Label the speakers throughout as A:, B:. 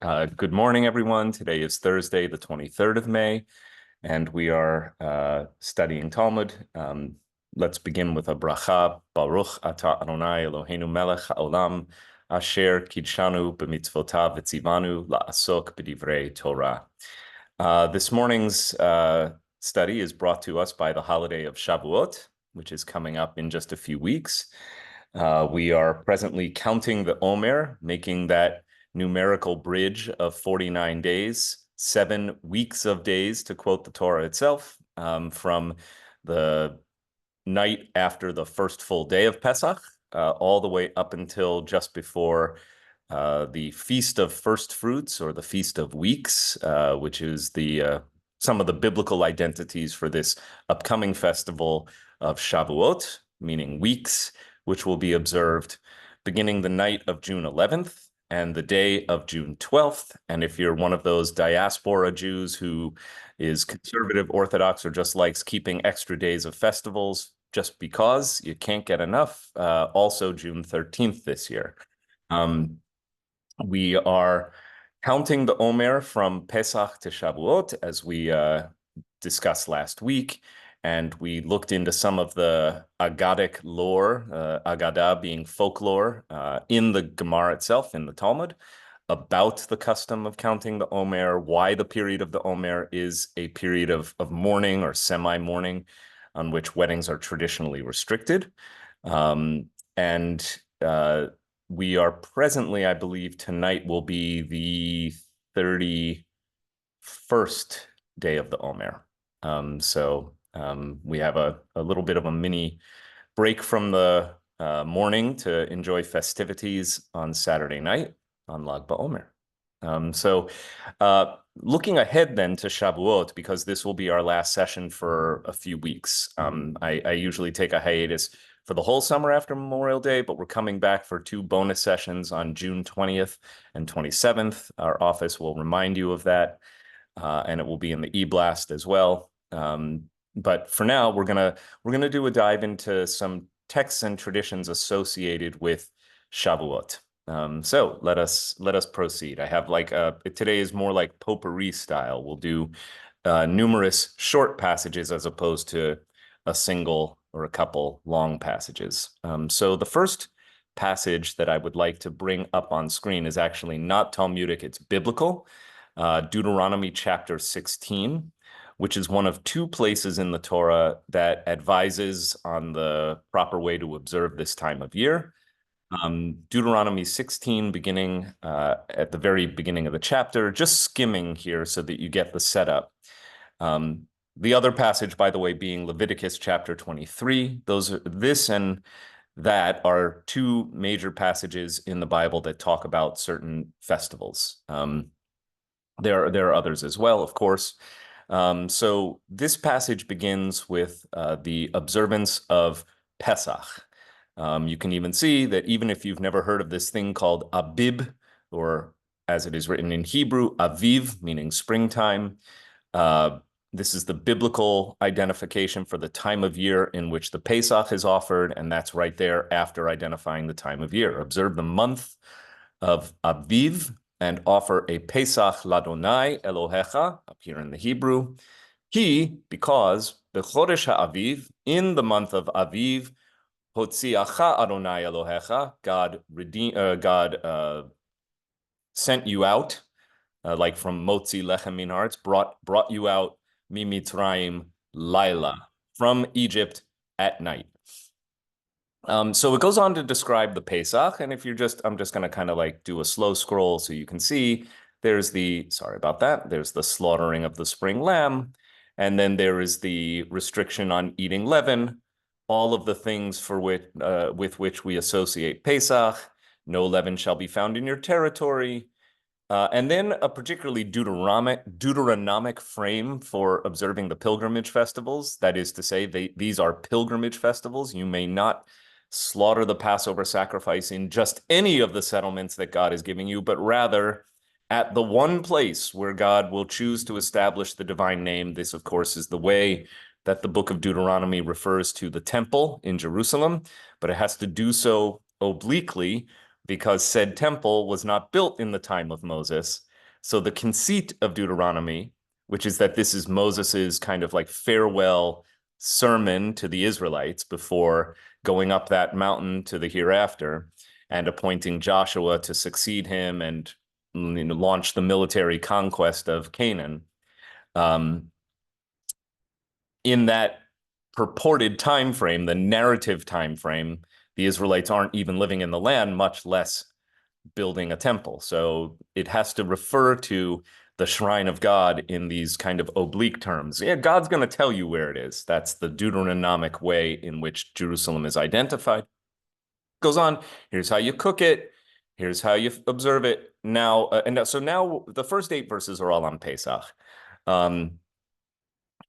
A: Good morning, everyone. Today is Thursday, the 23rd of May, and we are studying Talmud. Let's begin with a bracha. Baruch atah Adonai Eloheinu melech haolam, asher kidshanu b'mitzvotav v'tzivanu la'asok b'divrei Torah. This morning's study is brought to us by the holiday of Shavuot, which is coming up in just a few weeks. We are presently counting the Omer, making that numerical bridge of 49 days, 7 weeks of days, to quote the Torah itself, from the night after the first full day of Pesach, all the way up until just before the Feast of First Fruits, or the Feast of Weeks, which is some of the biblical identities for this upcoming festival of Shavuot, meaning weeks, which will be observed beginning the night of June 11th and the day of June 12th. And if you're one of those diaspora Jews who is conservative, Orthodox, or just likes keeping extra days of festivals just because you can't get enough, also June 13th this year. We are counting the Omer from Pesach to Shavuot, as we discussed last week. And we looked into some of the aggadic lore, Aggadah being folklore, in the Gemara itself, in the Talmud, about the custom of counting the Omer, why the period of the Omer is a period of mourning or semi-mourning, on which weddings are traditionally restricted. We are presently, I believe, tonight will be the 31st day of the Omer. We have a little bit of a mini break from the morning to enjoy festivities on Saturday night on Lag BaOmer. Looking ahead then to Shavuot, because this will be our last session for a few weeks. I usually take a hiatus for the whole summer after Memorial Day, but we're coming back for 2 bonus sessions on June 20th and 27th. Our office will remind you of that, and it will be in the e-blast as well. But for now, we're gonna do a dive into some texts and traditions associated with Shavuot. So let us proceed. I have today is more like potpourri style. We'll do numerous short passages as opposed to a single or a couple long passages. So the first passage that I would like to bring up on screen is actually not Talmudic, it's biblical. Deuteronomy chapter 16. Which is one of 2 places in the Torah that advises on the proper way to observe this time of year. Deuteronomy 16, beginning at the very beginning of the chapter, just skimming here so that you get the setup. The other passage, by the way, being Leviticus chapter 23. This and that are 2 major passages in the Bible that talk about certain festivals. There are others as well, of course. So this passage begins with the observance of Pesach. You can even see that even if you've never heard of this thing called Abib, or as it is written in Hebrew, Aviv, meaning springtime, this is the biblical identification for the time of year in which the Pesach is offered, and that's right there after identifying the time of year. Observe the month of Aviv, and offer a Pesach Ladonai Elohecha, up here in the Hebrew. Because B'chodesh HaAviv, in the month of Aviv, Hotziacha Adonai Elohecha, God sent you out, like from Motzi Lechem Min Haaretz, brought you out, Mimitzrayim Laila, from Egypt at night. So it goes on to describe the Pesach, and if you're I'm just going to kind of like do a slow scroll so you can see there's sorry about that, there's the slaughtering of the spring lamb, and then there is the restriction on eating leaven, all of the things with which we associate Pesach. No leaven shall be found in your territory. And then a particularly Deuteronomic frame for observing the pilgrimage festivals. That is to say, these are pilgrimage festivals. You may not slaughter the Passover sacrifice in just any of the settlements that God is giving you, but rather at the one place where God will choose to establish the divine name. This, of course, is the way that the book of Deuteronomy refers to the temple in Jerusalem, but it has to do so obliquely because said temple was not built in the time of Moses. So the conceit of Deuteronomy, which is that this is Moses's kind of like farewell sermon to the Israelites before going up that mountain to the hereafter and appointing Joshua to succeed him and launch the military conquest of Canaan. In that purported time frame, the narrative time frame, the Israelites aren't even living in the land, much less building a temple. So it has to refer to the shrine of God in these kind of oblique terms. Yeah, God's going to tell you where it is. That's the Deuteronomic way in which Jerusalem is identified. Goes on, here's how you cook it, here's how you observe it. Now, so now the first 8 verses are all on Pesach.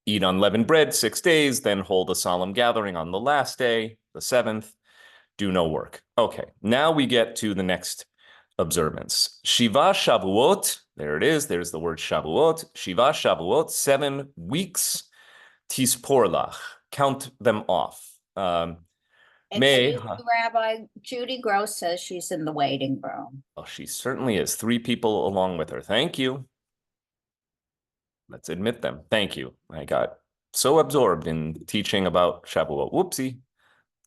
A: Eat unleavened bread 6 days, then hold a solemn gathering on the last day, the 7th. Do no work. Okay, now we get to the next observance. Shiva Shavuot, there it is, there's the word Shavuot. Shiva Shavuot, 7 weeks. Tisporlach, count them off.
B: Excuse me, Rabbi, Judy Gross says she's in the waiting room.
A: Oh, she certainly is. 3 people along with her. Thank you. Let's admit them. Thank you. I got so absorbed in teaching about Shavuot. Whoopsie.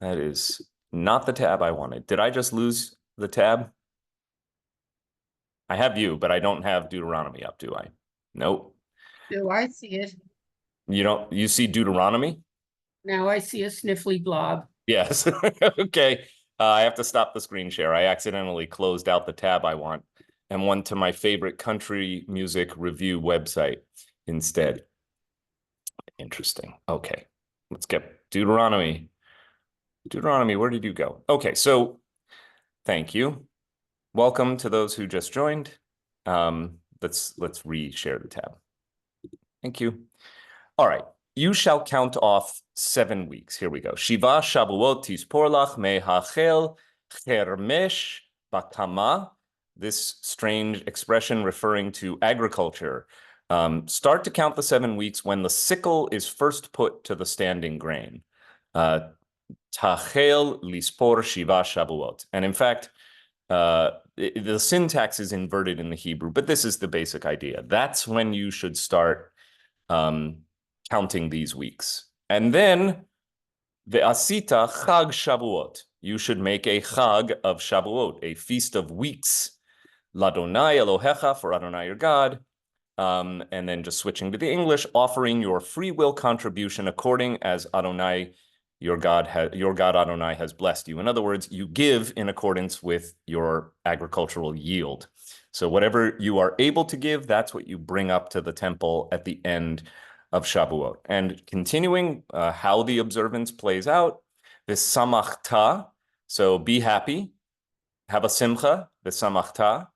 A: That is not the tab I wanted. Did I just lose the tab? I have you, but I don't have Deuteronomy up, do I? Nope.
C: Do I see it?
A: You don't, you see Deuteronomy?
C: Now I see a sniffly blob.
A: Yes. Okay. I have to stop the screen share. I accidentally closed out the tab I want and went to my favorite country music review website instead. Interesting. Okay. Let's get Deuteronomy. Deuteronomy, where did you go? Okay, so thank you. Welcome to those who just joined. Let's re-share the tab. Thank you. All right. You shall count off 7 weeks. Here we go. Shiva Shavuot tisporlach mehachel chermesh bakama. This strange expression referring to agriculture. Start to count the 7 weeks when the sickle is first put to the standing grain. Tachel lispor Shiva Shavuot. And in fact, the syntax is inverted in the Hebrew, but this is the basic idea. That's when you should start counting these weeks. And then the asita chag Shavuot. You should make a chag of Shavuot, a feast of weeks. Ladonai Elohecha, for Adonai your God. And then just switching to the English, offering your free will contribution according as Adonai your God Adonai has blessed you. In other words, you give in accordance with your agricultural yield. So whatever you are able to give, that's what you bring up to the temple at the end of Shavuot. And continuing how the observance plays out, v'samachta, so be happy, have a simcha, v'samachta,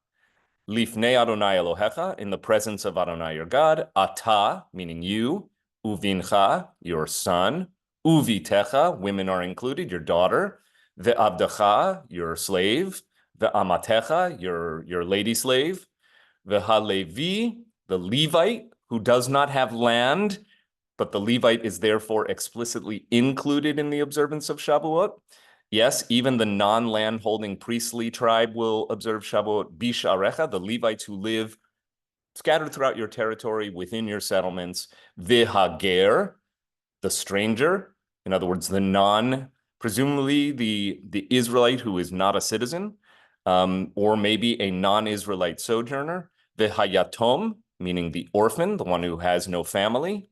A: lifnei Adonai Elohecha, in the presence of Adonai your God, ata, meaning you, uvincha, your son, uvitecha, women are included, your daughter, ve'avdecha, your slave, ve'amatecha, your lady slave, ve'halevi, the Levite, who does not have land, but the Levite is therefore explicitly included in the observance of Shavuot. Yes, even the non-land holding priestly tribe will observe Shavuot. Bisharecha, the Levites who live scattered throughout your territory within your settlements. Vihager, the stranger, in other words, the presumably the Israelite who is not a citizen, or maybe a non-Israelite sojourner. Vihayatom, meaning the orphan, the one who has no family.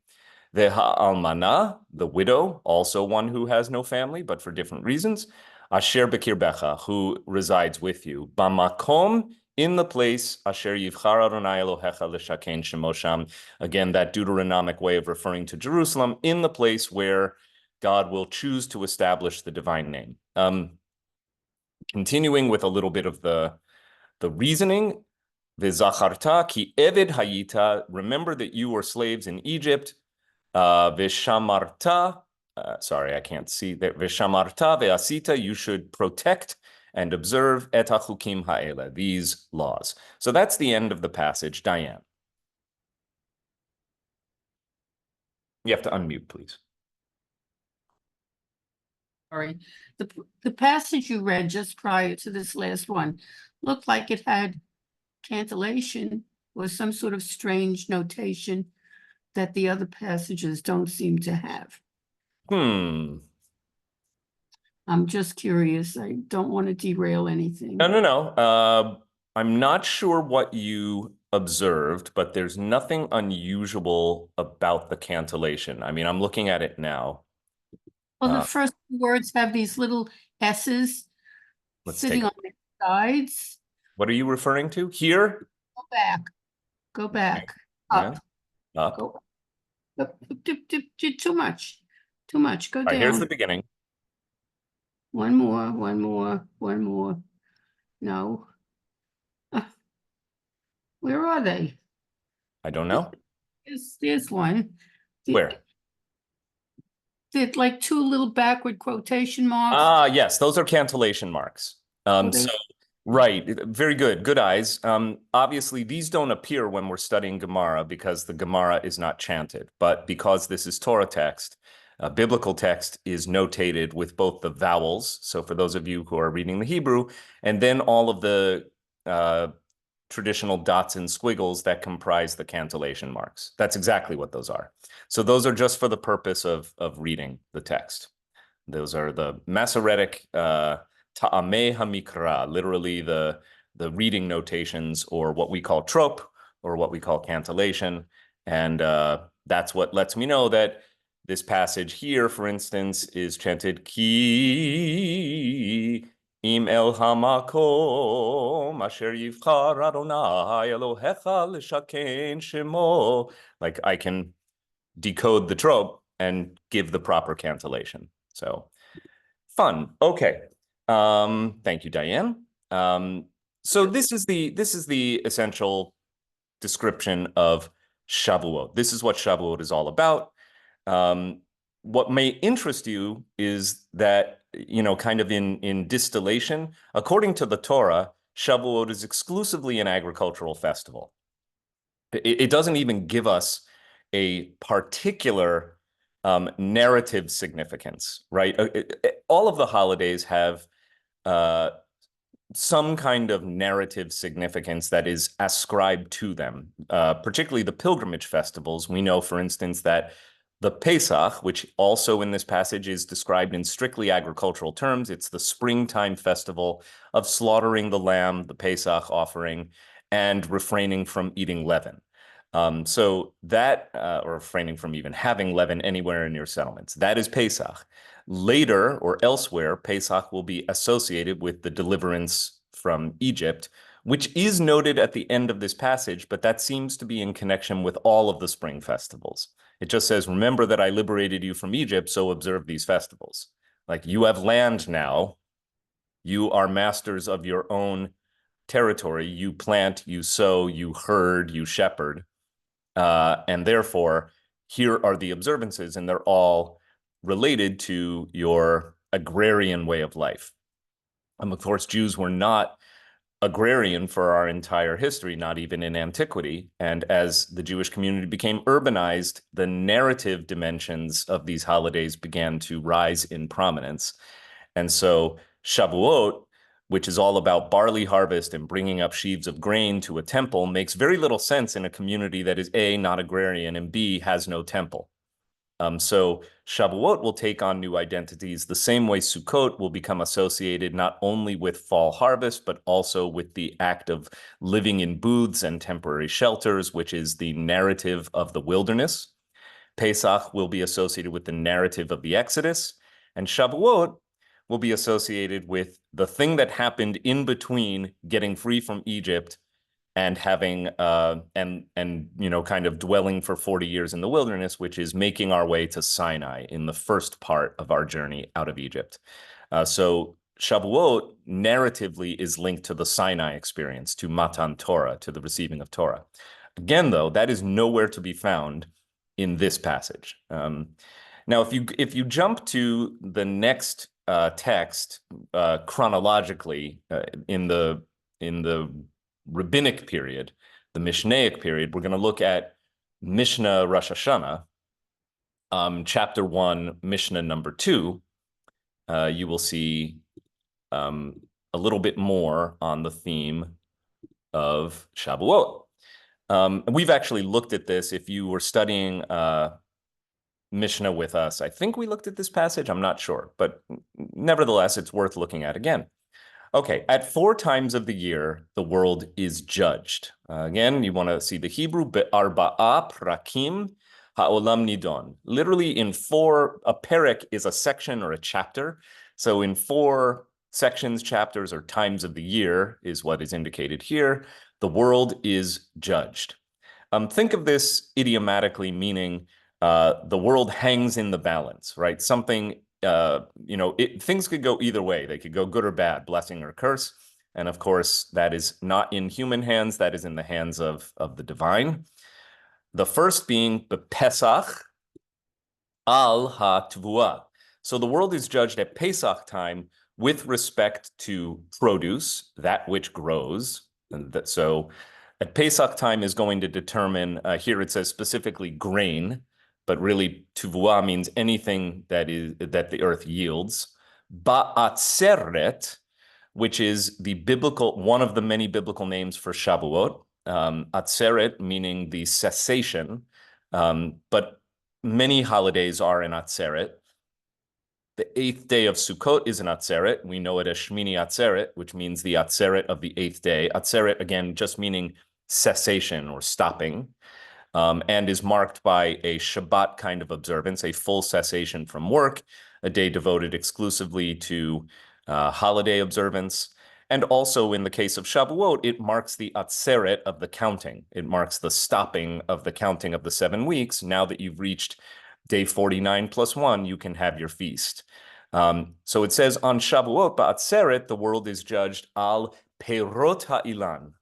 A: Ve'ha'almana, the widow, also one who has no family, but for different reasons. Asher bekirbecha, who resides with you. Bamakom, in the place, Asher yivchar Adonai Elohecha l'shaken shemosham. Again, that Deuteronomic way of referring to Jerusalem, in the place where God will choose to establish the divine name. Continuing with a little bit of the reasoning, V'zacharta ki eved hayita, remember that you were slaves in Egypt. Vishamarta, sorry, I can't see that. Vishamarta ve'asita, you should protect and observe et hachukim ha'ela, these laws. So that's the end of the passage. Diane. You have to unmute, please.
C: Sorry. The passage you read just prior to this last one looked like it had cantillation or some sort of strange notation that the other passages don't seem to have. I'm just curious. I don't want to derail anything.
A: No. I'm not sure what you observed, but there's nothing unusual about the cantillation. I mean, I'm looking at it now.
C: Well, the first words have these little S's sitting on the sides.
A: What are you referring to here?
C: Go back. Go back.
A: Yeah.
C: Up.
A: Up.
C: Go up. Too much. Too much. Go
A: All right,
C: down.
A: here's the beginning.
C: One more. One more. One more. No. Where are they?
A: I don't know.
C: There's one.
A: Where?
C: They're like two little backward quotation marks.
A: Yes, those are cantillation marks.
C: Okay.
A: So, right, very good. Good eyes. Obviously, these don't appear when we're studying Gemara because the Gemara is not chanted, but because this is Torah text, biblical text is notated with both the vowels. So for those of you who are reading the Hebrew, and then all of the traditional dots and squiggles that comprise the cantillation marks. That's exactly what those are. So those are just for the purpose of reading the text. Those are the Masoretic ta'ameh hamikra, literally the reading notations, or what we call trope, or what we call cantillation. And that's what lets me know that this passage here, for instance, is chanted ki im el hamakom asher yivchar Adonai Elohecha l'shaken shemo. Like I can decode the trope and give the proper cantillation. So fun. Okay. Thank you, Diane. So this is the essential description of Shavuot. This is what Shavuot is all about. What may interest you is that, kind of in distillation, according to the Torah, Shavuot is exclusively an agricultural festival. It doesn't even give us a particular narrative significance, right? All of the holidays have some kind of narrative significance that is ascribed to them, particularly the pilgrimage festivals. We know, for instance, that the Pesach, which also in this passage is described in strictly agricultural terms, it's the springtime festival of slaughtering the lamb, the Pesach offering, and refraining from eating leaven. So that, or refraining from even having leaven anywhere in your settlements, that is Pesach. Later or elsewhere, Pesach will be associated with the deliverance from Egypt, which is noted at the end of this passage, but that seems to be in connection with all of the spring festivals. It just says, remember that I liberated you from Egypt, so observe these festivals. Like, you have land now. You are masters of your own territory. You plant, you sow, you herd, you shepherd. And therefore, here are the observances, and they're all related to your agrarian way of life. Of course, Jews were not agrarian for our entire history, not even in antiquity. And as the Jewish community became urbanized, the narrative dimensions of these holidays began to rise in prominence. And so Shavuot, which is all about barley harvest and bringing up sheaves of grain to a temple, makes very little sense in a community that is A, not agrarian, and B, has no temple. So Shavuot will take on new identities the same way Sukkot will become associated not only with fall harvest, but also with the act of living in booths and temporary shelters, which is the narrative of the wilderness. Pesach will be associated with the narrative of the Exodus, and Shavuot will be associated with the thing that happened in between getting free from Egypt and having kind of dwelling for 40 years in the wilderness, which is making our way to Sinai in the first part of our journey out of Egypt. So Shavuot narratively is linked to the Sinai experience, to Matan Torah, to the receiving of Torah. Again, though, that is nowhere to be found in this passage. Now, if you jump to the next text chronologically in the Rabbinic period, the Mishnaic period, we're going to look at Mishnah Rosh Hashanah, chapter 1, Mishnah number 2. You will see a little bit more on the theme of Shavuot. We've actually looked at this. If you were studying Mishnah with us, I think we looked at this passage. I'm not sure, but nevertheless, it's worth looking at again. Okay, at 4 times of the year, the world is judged. Again, you want to see the Hebrew, be'arba'a prakim ha'olam nidon. Literally in 4, a perek is a section or a chapter. So in 4 sections, chapters, or times of the year is what is indicated here, the world is judged. Think of this idiomatically, meaning the world hangs in the balance, right? Something things could go either way. They could go good or bad, blessing or curse. And of course, that is not in human hands. That is in the hands of the divine. The first being the Pesach al ha-tvua. So the world is judged at Pesach time with respect to produce, that which grows. So at Pesach time is going to determine, here it says specifically grain, but really tuvua means anything that the earth yields. Ba'atzeret, which is one of the many biblical names for Shavuot. Atzeret meaning the cessation, but many holidays are in Atzeret. The 8th day of Sukkot is an Atzeret. We know it as Shmini Atzeret, which means the Atzeret of the 8th day. Atzeret, again, just meaning cessation or stopping. And is marked by a Shabbat kind of observance, a full cessation from work, a day devoted exclusively to holiday observance. And also in the case of Shavuot, it marks the atzeret of the counting. It marks the stopping of the counting of the 7 weeks. Now that you've reached day 49 plus 1, you can have your feast. So it says on Shavuot, ba'atzeret, the world is judged al perot ha'ilan,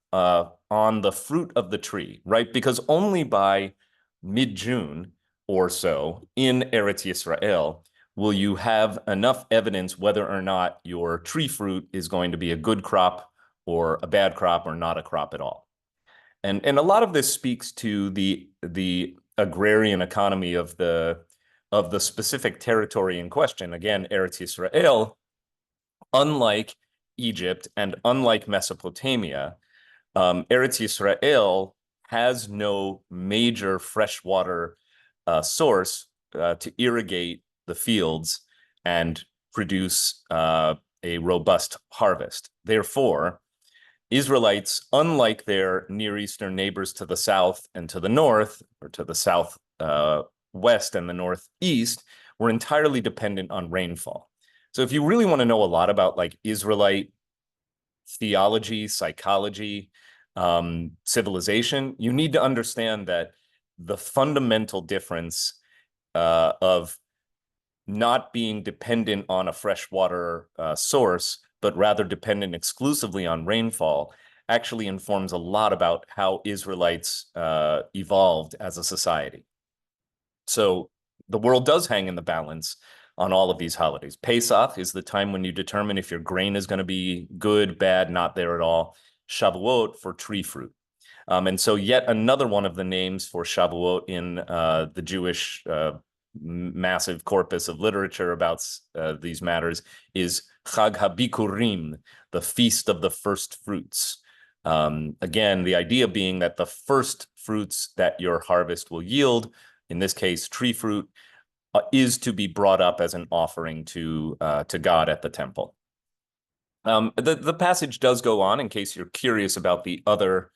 A: on the fruit of the tree, right? Because only by mid-June or so in Eretz Yisrael will you have enough evidence whether or not your tree fruit is going to be a good crop or a bad crop or not a crop at all. And a lot of this speaks to the agrarian economy of the specific territory in question. Again, Eretz Yisrael, unlike Egypt and unlike Mesopotamia, Eretz Yisrael has no major freshwater source to irrigate the fields and produce a robust harvest. Therefore, Israelites, unlike their Near Eastern neighbors to the south and to the north, or to the south west and the northeast, were entirely dependent on rainfall. So if you really want to know a lot about like Israelite theology, psychology, civilization, you need to understand that the fundamental difference of not being dependent on a freshwater source, but rather dependent exclusively on rainfall, actually informs a lot about how Israelites evolved as a society. So the world does hang in the balance on all of these holidays. Pesach is the time when you determine if your grain is going to be good, bad, not there at all. Shavuot for tree fruit. And so yet another one of the names for Shavuot in the Jewish massive corpus of literature about these matters is Chag HaBikurim, the Feast of the First Fruits. Again, the idea being that the first fruits that your harvest will yield, in this case, tree fruit, is to be brought up as an offering to God at the temple. The passage does go on, in case you're curious about the other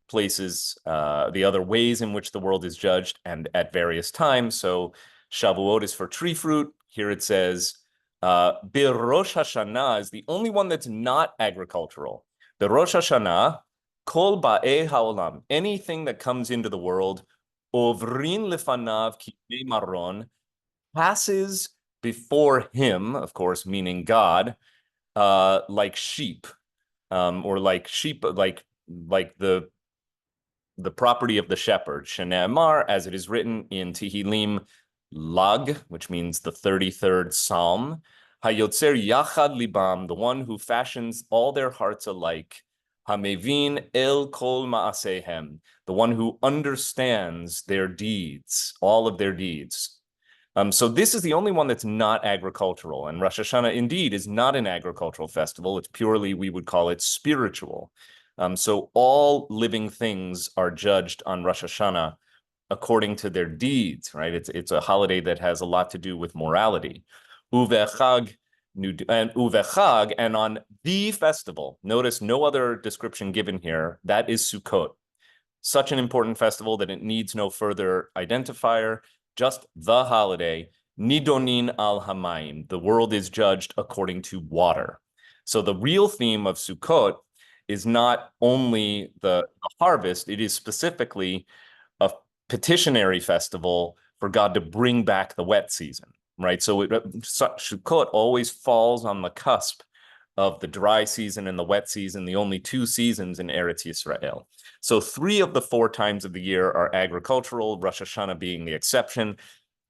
A: places, the other ways in which the world is judged and at various times. So Shavuot is for tree fruit. Here it says, B'Rosh Hashanah is the only one that's not agricultural. B'Rosh Hashanah, Kol Ba'e Ha'olam, anything that comes into the world, Ovrin Lefanav Kibei Maron, passes before him, of course, meaning God, like sheep, or like sheep, like the property of the shepherd. Shene'emar, as it is written in Tehillim Lag, which means the 33rd Psalm. Hayotzer Yachad Libam, the one who fashions all their hearts alike. Hamevin El Kol Ma'asehem, the one who understands their deeds, all of their deeds. So this is the only one that's not agricultural, and Rosh Hashanah indeed is not an agricultural festival. It's purely, we would call it spiritual. So all living things are judged on Rosh Hashanah according to their deeds, right? It's a holiday that has a lot to do with morality. Uvechag, and on the festival, notice no other description given here, that is Sukkot. Such an important festival that it needs no further identifier, just the holiday, Nidonin al Hamayim. The world is judged according to water. So the real theme of Sukkot is not only the harvest, it is specifically a petitionary festival for God to bring back the wet season, right? So Sukkot always falls on the cusp of the dry season and the wet season, the only two seasons in Eretz Yisrael. So 3 of the 4 times of the year are agricultural, Rosh Hashanah being the exception.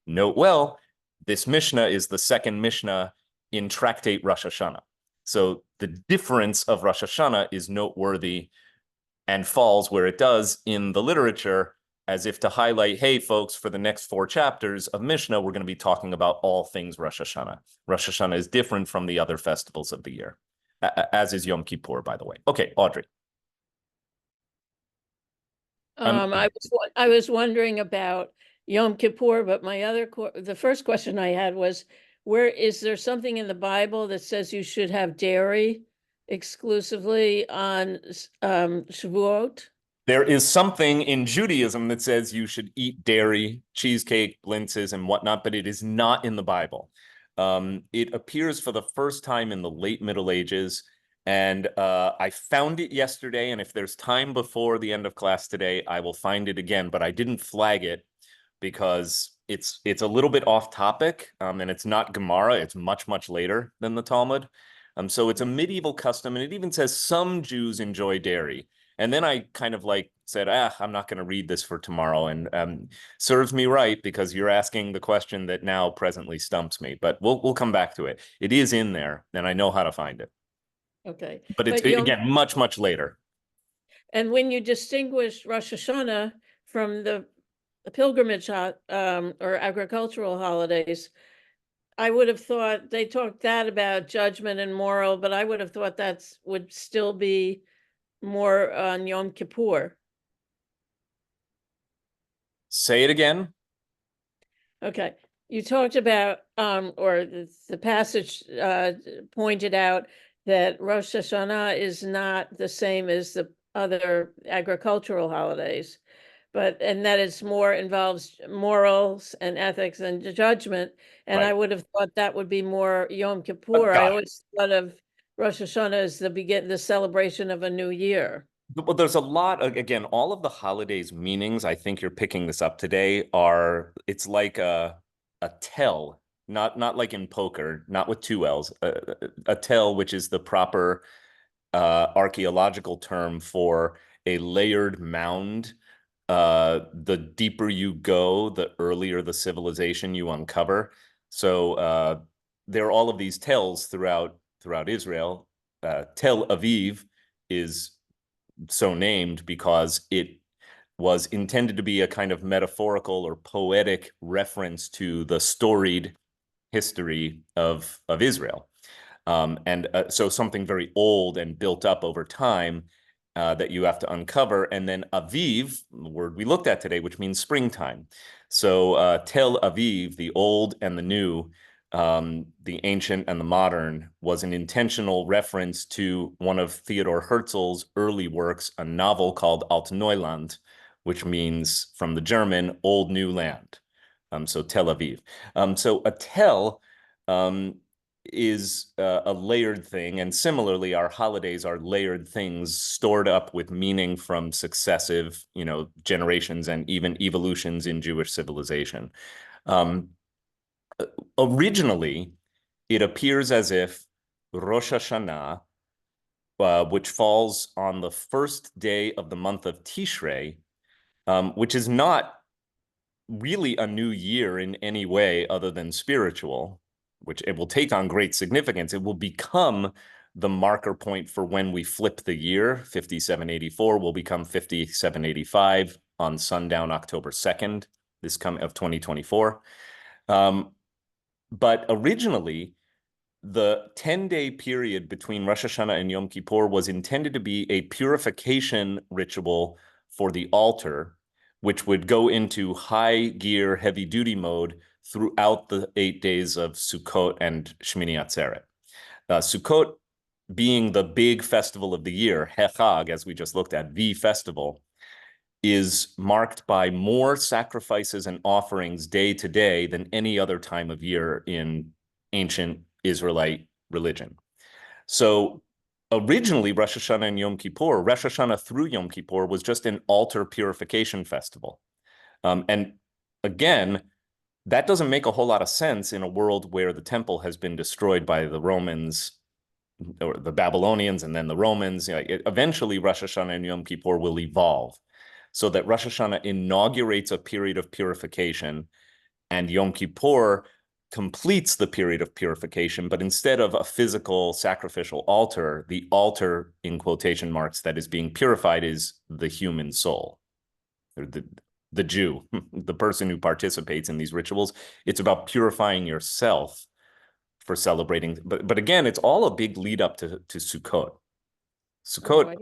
A: Note well, this Mishnah is the second Mishnah in Tractate Rosh Hashanah. So the difference of Rosh Hashanah is noteworthy and falls where it does in the literature, as if to highlight, hey, folks, for the next 4 chapters of Mishnah, we're going to be talking about all things Rosh Hashanah. Rosh Hashanah is different from the other festivals of the year, as is Yom Kippur, by the way. Okay, Audrey.
D: I was wondering about Yom Kippur, but the first question I had was, is there something in the Bible that says you should have dairy exclusively on Shavuot?
A: There is something in Judaism that says you should eat dairy, cheesecake, blintzes, and whatnot, but it is not in the Bible. It appears for the first time in the late Middle Ages, and I found it yesterday, and if there's time before the end of class today, I will find it again, but I didn't flag it because it's a little bit off topic, and it's not Gemara, it's much, much later than the Talmud. So it's a medieval custom, and it even says some Jews enjoy dairy. And then I kind of said, I'm not going to read this for tomorrow, and serves me right because you're asking the question that now presently stumps me. But we'll come back to it. It is in there, and I know how to find it.
D: Okay.
A: But it's, again, much, much later.
D: And when you distinguish Rosh Hashanah from the pilgrimage or agricultural holidays, I would have thought they talked that about judgment and moral, but I would have thought that would still be more on Yom Kippur.
A: Say it again.
D: Okay. You talked about, or the passage pointed out that Rosh Hashanah is not the same as the other agricultural holidays, and that it's more involves morals and ethics and judgment. And
A: Right.
D: I would have thought that would be more Yom Kippur. I always thought of Rosh Hashanah as the celebration of a new year.
A: Well, there's a lot, again, all of the holidays' meanings, I think you're picking this up today, it's like a tell, not like in poker, not with 2 L's, a tell, which is the proper archaeological term for a layered mound. The deeper you go, the earlier the civilization you uncover. So there are all of these tells throughout Israel. Tel Aviv is so named because it was intended to be a kind of metaphorical or poetic reference to the storied history of Israel. So something very old and built up over time that you have to uncover. And then Aviv, the word we looked at today, which means springtime. So Tel Aviv, the old and the new, the ancient and the modern, was an intentional reference to one of Theodor Herzl's early works, a novel called Altneuland, which means, from the German, old new land. So Tel Aviv. So a tell is a layered thing, and similarly, our holidays are layered things stored up with meaning from successive, generations and even evolutions in Jewish civilization. Originally, it appears as if Rosh Hashanah, which falls on the first day of the month of Tishrei, which is not really a new year in any way other than spiritual, which it will take on great significance. It will become the marker point for when we flip the year. 5784 will become 5785 on sundown October 2nd, of 2024. But originally, the 10-day period between Rosh Hashanah and Yom Kippur was intended to be a purification ritual for the altar, which would go into high gear, heavy duty mode throughout the 8 days of Sukkot and Shmini Atzeret. Sukkot being the big festival of the year, Hechag, as we just looked at, the festival, is marked by more sacrifices and offerings day to day than any other time of year in ancient Israelite religion. So originally, Rosh Hashanah and Yom Kippur, Rosh Hashanah through Yom Kippur was just an altar purification festival. And again, that doesn't make a whole lot of sense in a world where the temple has been destroyed by the Romans or the Babylonians and then the Romans. Eventually, Rosh Hashanah and Yom Kippur will evolve so that Rosh Hashanah inaugurates a period of purification and Yom Kippur completes the period of purification, but instead of a physical sacrificial altar, the altar, in quotation marks, that is being purified is the human soul, or the Jew, the person who participates in these rituals. It's about purifying yourself for celebrating. But again, it's all a big lead up to Sukkot. Sukkot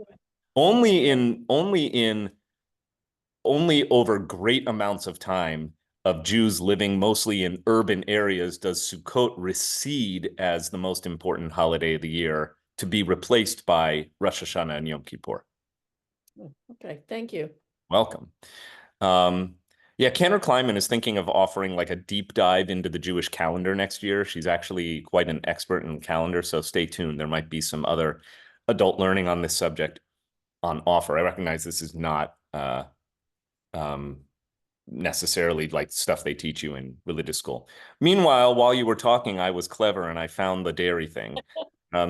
A: only over great amounts of time of Jews living mostly in urban areas does Sukkot recede as the most important holiday of the year to be replaced by Rosh Hashanah and Yom Kippur.
D: Okay, thank you.
A: Welcome. Yeah, Cantor Kleiman is thinking of offering like a deep dive into the Jewish calendar next year. She's actually quite an expert in calendar, so stay tuned. There might be some other adult learning on this subject on offer. I recognize this is not necessarily like stuff they teach you in religious school. Meanwhile, while you were talking, I was clever and I found the dairy thing.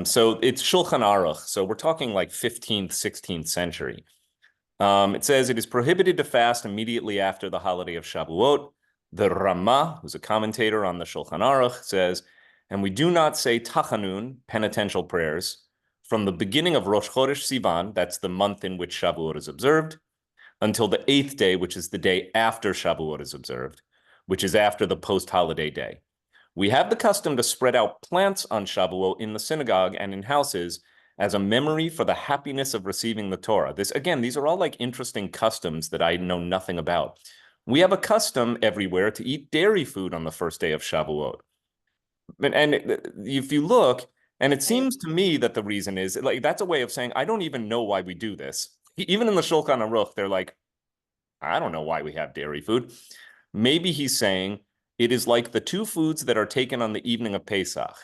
A: So it's Shulchan Aruch. So we're talking like 15th, 16th century. It says it is prohibited to fast immediately after the holiday of Shavuot. The Ramah, who's a commentator on the Shulchan Aruch, says, and we do not say Tachanun, penitential prayers, from the beginning of Rosh Chodesh Sivan, that's the month in which Shavuot is observed, until the 8th day, which is the day after Shavuot is observed, which is after the post-holiday day. We have the custom to spread out plants on Shavuot in the synagogue and in houses as a memory for the happiness of receiving the Torah. These are all like interesting customs that I know nothing about. We have a custom everywhere to eat dairy food on the first day of Shavuot. And if you look, and it seems to me that the reason is, like, that's a way of saying, I don't even know why we do this. Even in the Shulchan Aruch, they're like, I don't know why we have dairy food. Maybe he's saying it is like the two foods that are taken on the evening of Pesach.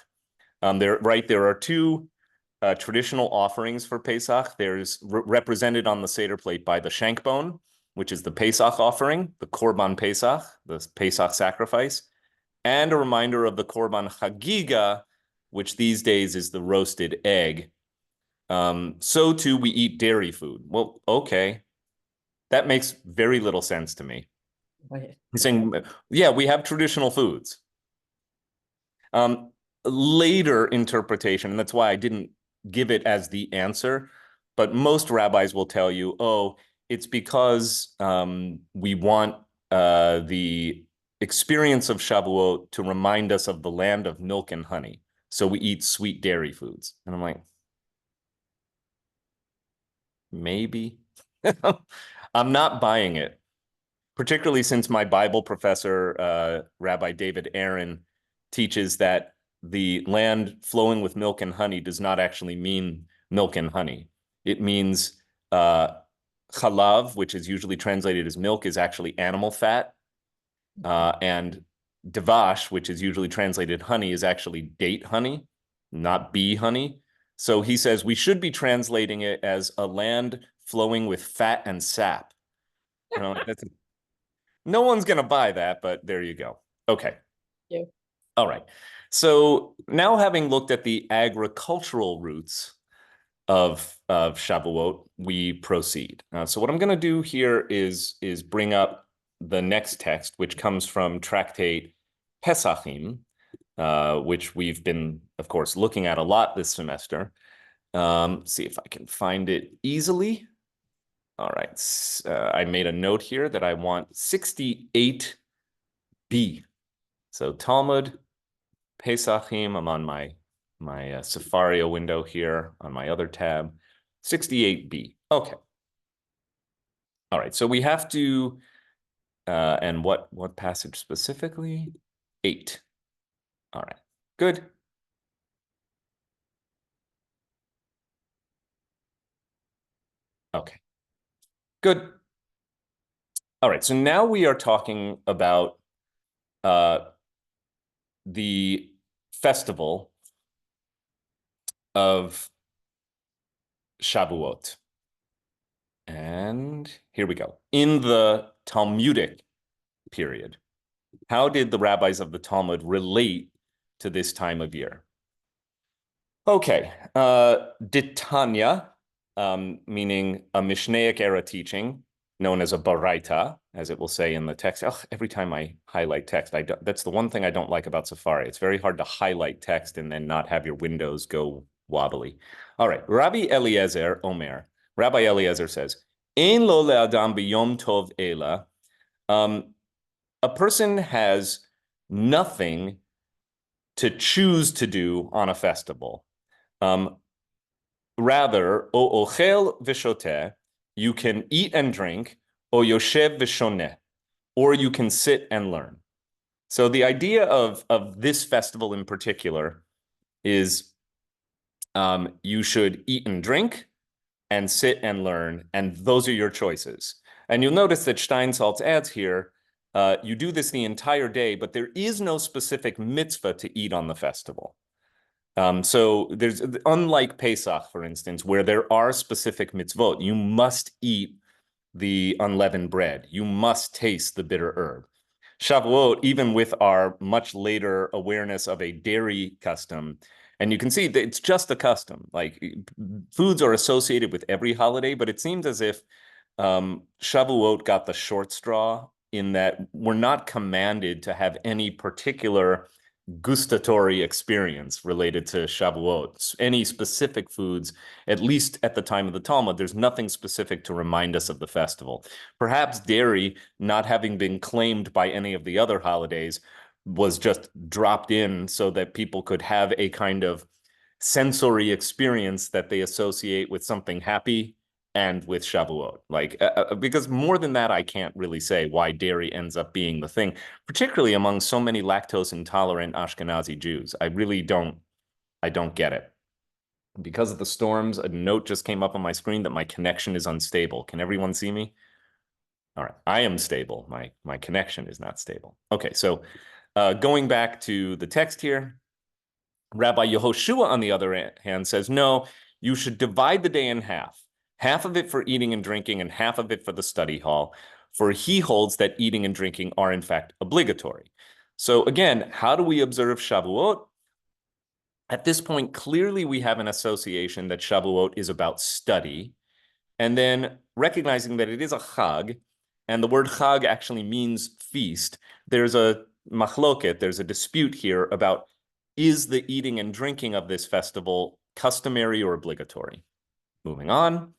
A: There are two traditional offerings for Pesach. There's represented on the Seder plate by the shank bone, which is the Pesach offering, the Korban Pesach, the Pesach sacrifice, and a reminder of the Korban Chagiga, which these days is the roasted egg. So too, we eat dairy food. Well, okay. That makes very little sense to me. He's saying, yeah, we have traditional foods. Later interpretation, and that's why I didn't give it as the answer, but most rabbis will tell you, oh, it's because we want the experience of Shavuot to remind us of the land of milk and honey. So we eat sweet dairy foods. And I'm like, maybe. I'm not buying it, particularly since my Bible professor, Rabbi David Aaron, teaches that the land flowing with milk and honey does not actually mean milk and honey. It means chalav, which is usually translated as milk, is actually animal fat. And devash, which is usually translated honey, is actually date honey, not bee honey. So he says we should be translating it as a land flowing with fat and sap. You know, no one's going to buy that, but there you go. Okay.
D: Yeah.
A: All right. So now, having looked at the agricultural roots of Shavuot, we proceed. So what I'm going to do here is bring up the next text, which comes from Tractate Pesachim, which we've been, of course, looking at a lot this semester. See if I can find it easily. All right. I made a note here that I want 68b. So Talmud, Pesachim, I'm on my my Safario window here on my other tab. 68b. Okay. All right. So we have to, and what passage specifically? 8. All right. Good. Okay. Good. All right. So now we are talking about the festival of Shavuot. And here we go. In the Talmudic period, how did the rabbis of the Talmud relate to this time of year? Okay, Ditanya, meaning a Mishnaic era teaching, known as a baraita, as it will say in the text. Oh, every time I highlight text, that's the one thing I don't like about Safari. It's very hard to highlight text and then not have your windows go wobbly. All right, Rabbi Eliezer Omer. Rabbi Eliezer says, Ein lo le'adam b'yom tov ela. A person has nothing to choose to do on a festival. Rather, o ochel v'shoteh, you can eat and drink, o yoshev v'shoneh, or you can sit and learn. So the idea of this festival in particular is you should eat and drink and sit and learn, and those are your choices. And you'll notice that Steinsaltz adds here, you do this the entire day, but there is no specific mitzvah to eat on the festival. So there's, unlike Pesach, for instance, where there are specific mitzvot, you must eat the unleavened bread. You must taste the bitter herb. Shavuot, even with our much later awareness of a dairy custom, and you can see that it's just a custom. Like foods are associated with every holiday, but it seems as if Shavuot got the short straw in that we're not commanded to have any particular gustatory experience related to Shavuot. Any specific foods, at least at the time of the Talmud, there's nothing specific to remind us of the festival. Perhaps dairy, not having been claimed by any of the other holidays, was just dropped in so that people could have a kind of sensory experience that they associate with something happy and with Shavuot. Like, because more than that, I can't really say why dairy ends up being the thing, particularly among so many lactose intolerant Ashkenazi Jews. I really don't get it. Because of the storms, a note just came up on my screen that my connection is unstable. Can everyone see me? All right, I am stable. My connection is not stable. Okay, so going back to the text here, Rabbi Yehoshua, on the other hand, says, no, you should divide the day in half of it for eating and drinking and half of it for the study hall, for he holds that eating and drinking are in fact obligatory. So again, how do we observe Shavuot? At this point, clearly we have an association that Shavuot is about study, and then recognizing that it is a chag, and the word chag actually means feast. There's a machloket, there's a dispute here about, is the eating and drinking of this festival customary or obligatory? Moving on.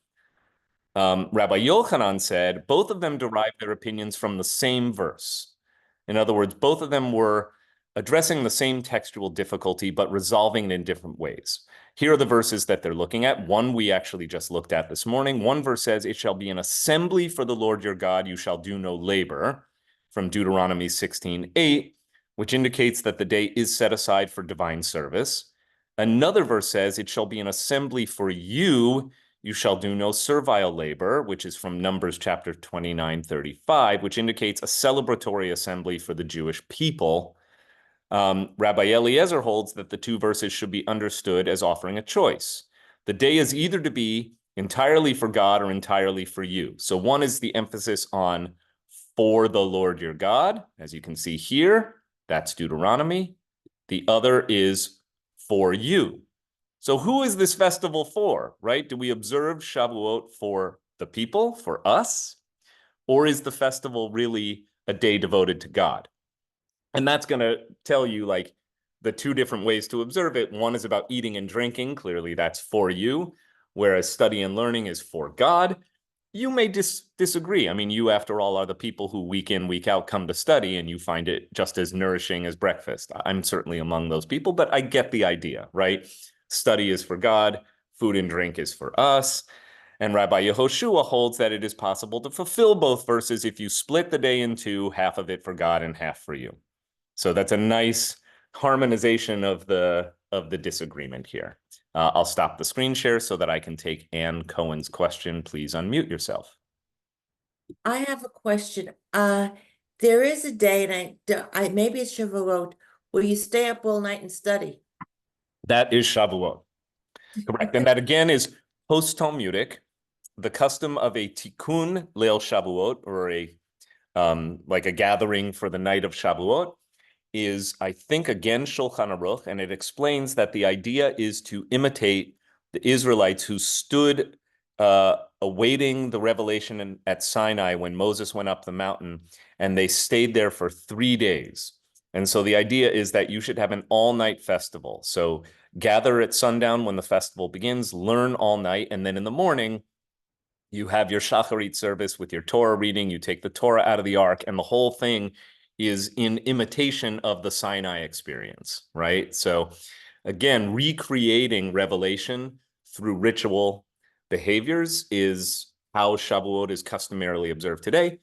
A: Rabbi Yochanan said both of them derived their opinions from the same verse. In other words, both of them were addressing the same textual difficulty, but resolving it in different ways. Here are the verses that they're looking at. One we actually just looked at this morning. One verse says, it shall be an assembly for the Lord your God, you shall do no labor, from Deuteronomy 16:8, which indicates that the day is set aside for divine service. Another verse says, it shall be an assembly for you, you shall do no servile labor, which is from Numbers chapter 29:35, which indicates a celebratory assembly for the Jewish people. Rabbi Eliezer holds that the two verses should be understood as offering a choice. The day is either to be entirely for God or entirely for you. So one is the emphasis on for the Lord your God, as you can see here, that's Deuteronomy. The other is for you. So who is this festival for, right? Do we observe Shavuot for the people, for us? Or is the festival really a day devoted to God? And that's going to tell you like the two different ways to observe it. One is about eating and drinking. Clearly that's for you, whereas study and learning is for God. You may disagree. I mean, you, after all, are the people who week in, week out come to study, and you find it just as nourishing as breakfast. I'm certainly among those people, but I get the idea, right? Study is for God, food and drink is for us. And Rabbi Yehoshua holds that it is possible to fulfill both verses if you split the day in two, half of it for God and half for you. So that's a nice harmonization of the disagreement here. I'll stop the screen share so that I can take Ann Cohen's question. Please unmute yourself.
E: I have a question. There is a day, and I maybe it's Shavuot, where you stay up all night and study.
A: That is Shavuot. Correct. And that again is post-Talmudic. The custom of a tikkun leil Shavuot, or like a gathering for the night of Shavuot, is, I think, again, Shulchan Aruch, and it explains that the idea is to imitate the Israelites who stood awaiting the revelation at Sinai when Moses went up the mountain, and they stayed there for 3 days. And so the idea is that you should have an all-night festival. So gather at sundown when the festival begins, learn all night, and then in the morning, you have your shacharit service with your Torah reading, you take the Torah out of the ark, and the whole thing is in imitation of the Sinai experience, right? So again, recreating revelation through ritual behaviors is how Shavuot is customarily observed today.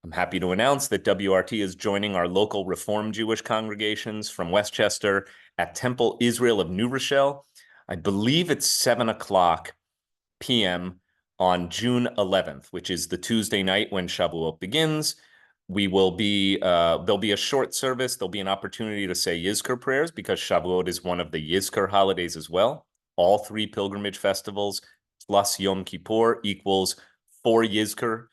A: I'm happy to announce that WRT is joining our local Reform Jewish congregations from Westchester at Temple Israel of New Rochelle. I believe it's 7:00 p.m. on June 11th, which is the Tuesday night when Shavuot begins. We will be, there'll be a short service. There'll be an opportunity to say Yizkor prayers because Shavuot is one of the Yizkor holidays as well. All 3 pilgrimage festivals plus Yom Kippur equals 4 Yizkor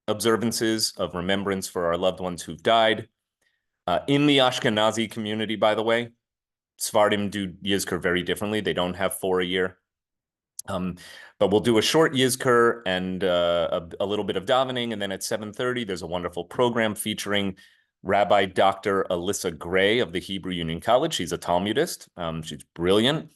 A: observances of remembrance for our loved ones who've died. In the Ashkenazi community, by the way, Sephardim do Yizkor very differently. They don't have 4 a year. But we'll do a short Yizkor and a little bit of davening, and then at 7:30, there's a wonderful program featuring Rabbi Dr. Alyssa Gray of the Hebrew Union College. She's a Talmudist. She's brilliant.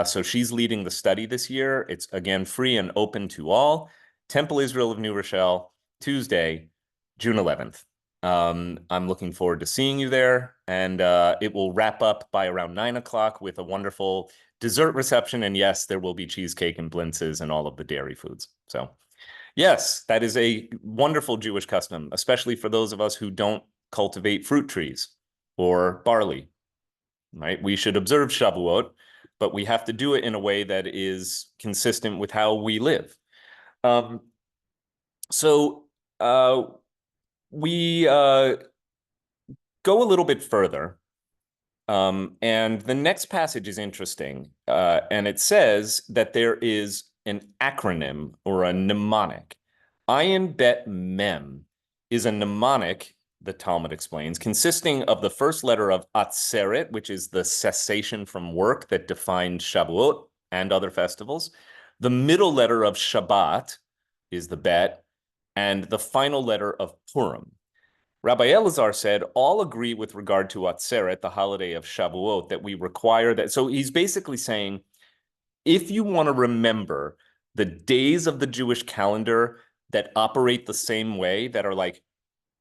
A: So she's leading the study this year. It's, again, free and open to all. Temple Israel of New Rochelle, Tuesday, June 11th. I'm looking forward to seeing you there, and it will wrap up by around 9:00 with a wonderful dessert reception, and yes, there will be cheesecake and blintzes and all of the dairy foods. So yes, that is a wonderful Jewish custom, especially for those of us who don't cultivate fruit trees or barley, right? We should observe Shavuot, but we have to do it in a way that is consistent with how we live. We go a little bit further. And the next passage is interesting, and it says that there is an acronym or a mnemonic. Ayin Bet Mem is a mnemonic, the Talmud explains, consisting of the first letter of Atzeret, which is the cessation from work that defined Shavuot and other festivals. The middle letter of Shabbat is the Bet, and the final letter of Purim. Rabbi Elazar said, all agree with regard to Atzeret, the holiday of Shavuot, that we require that. So he's basically saying, if you want to remember the days of the Jewish calendar that operate the same way, that are like,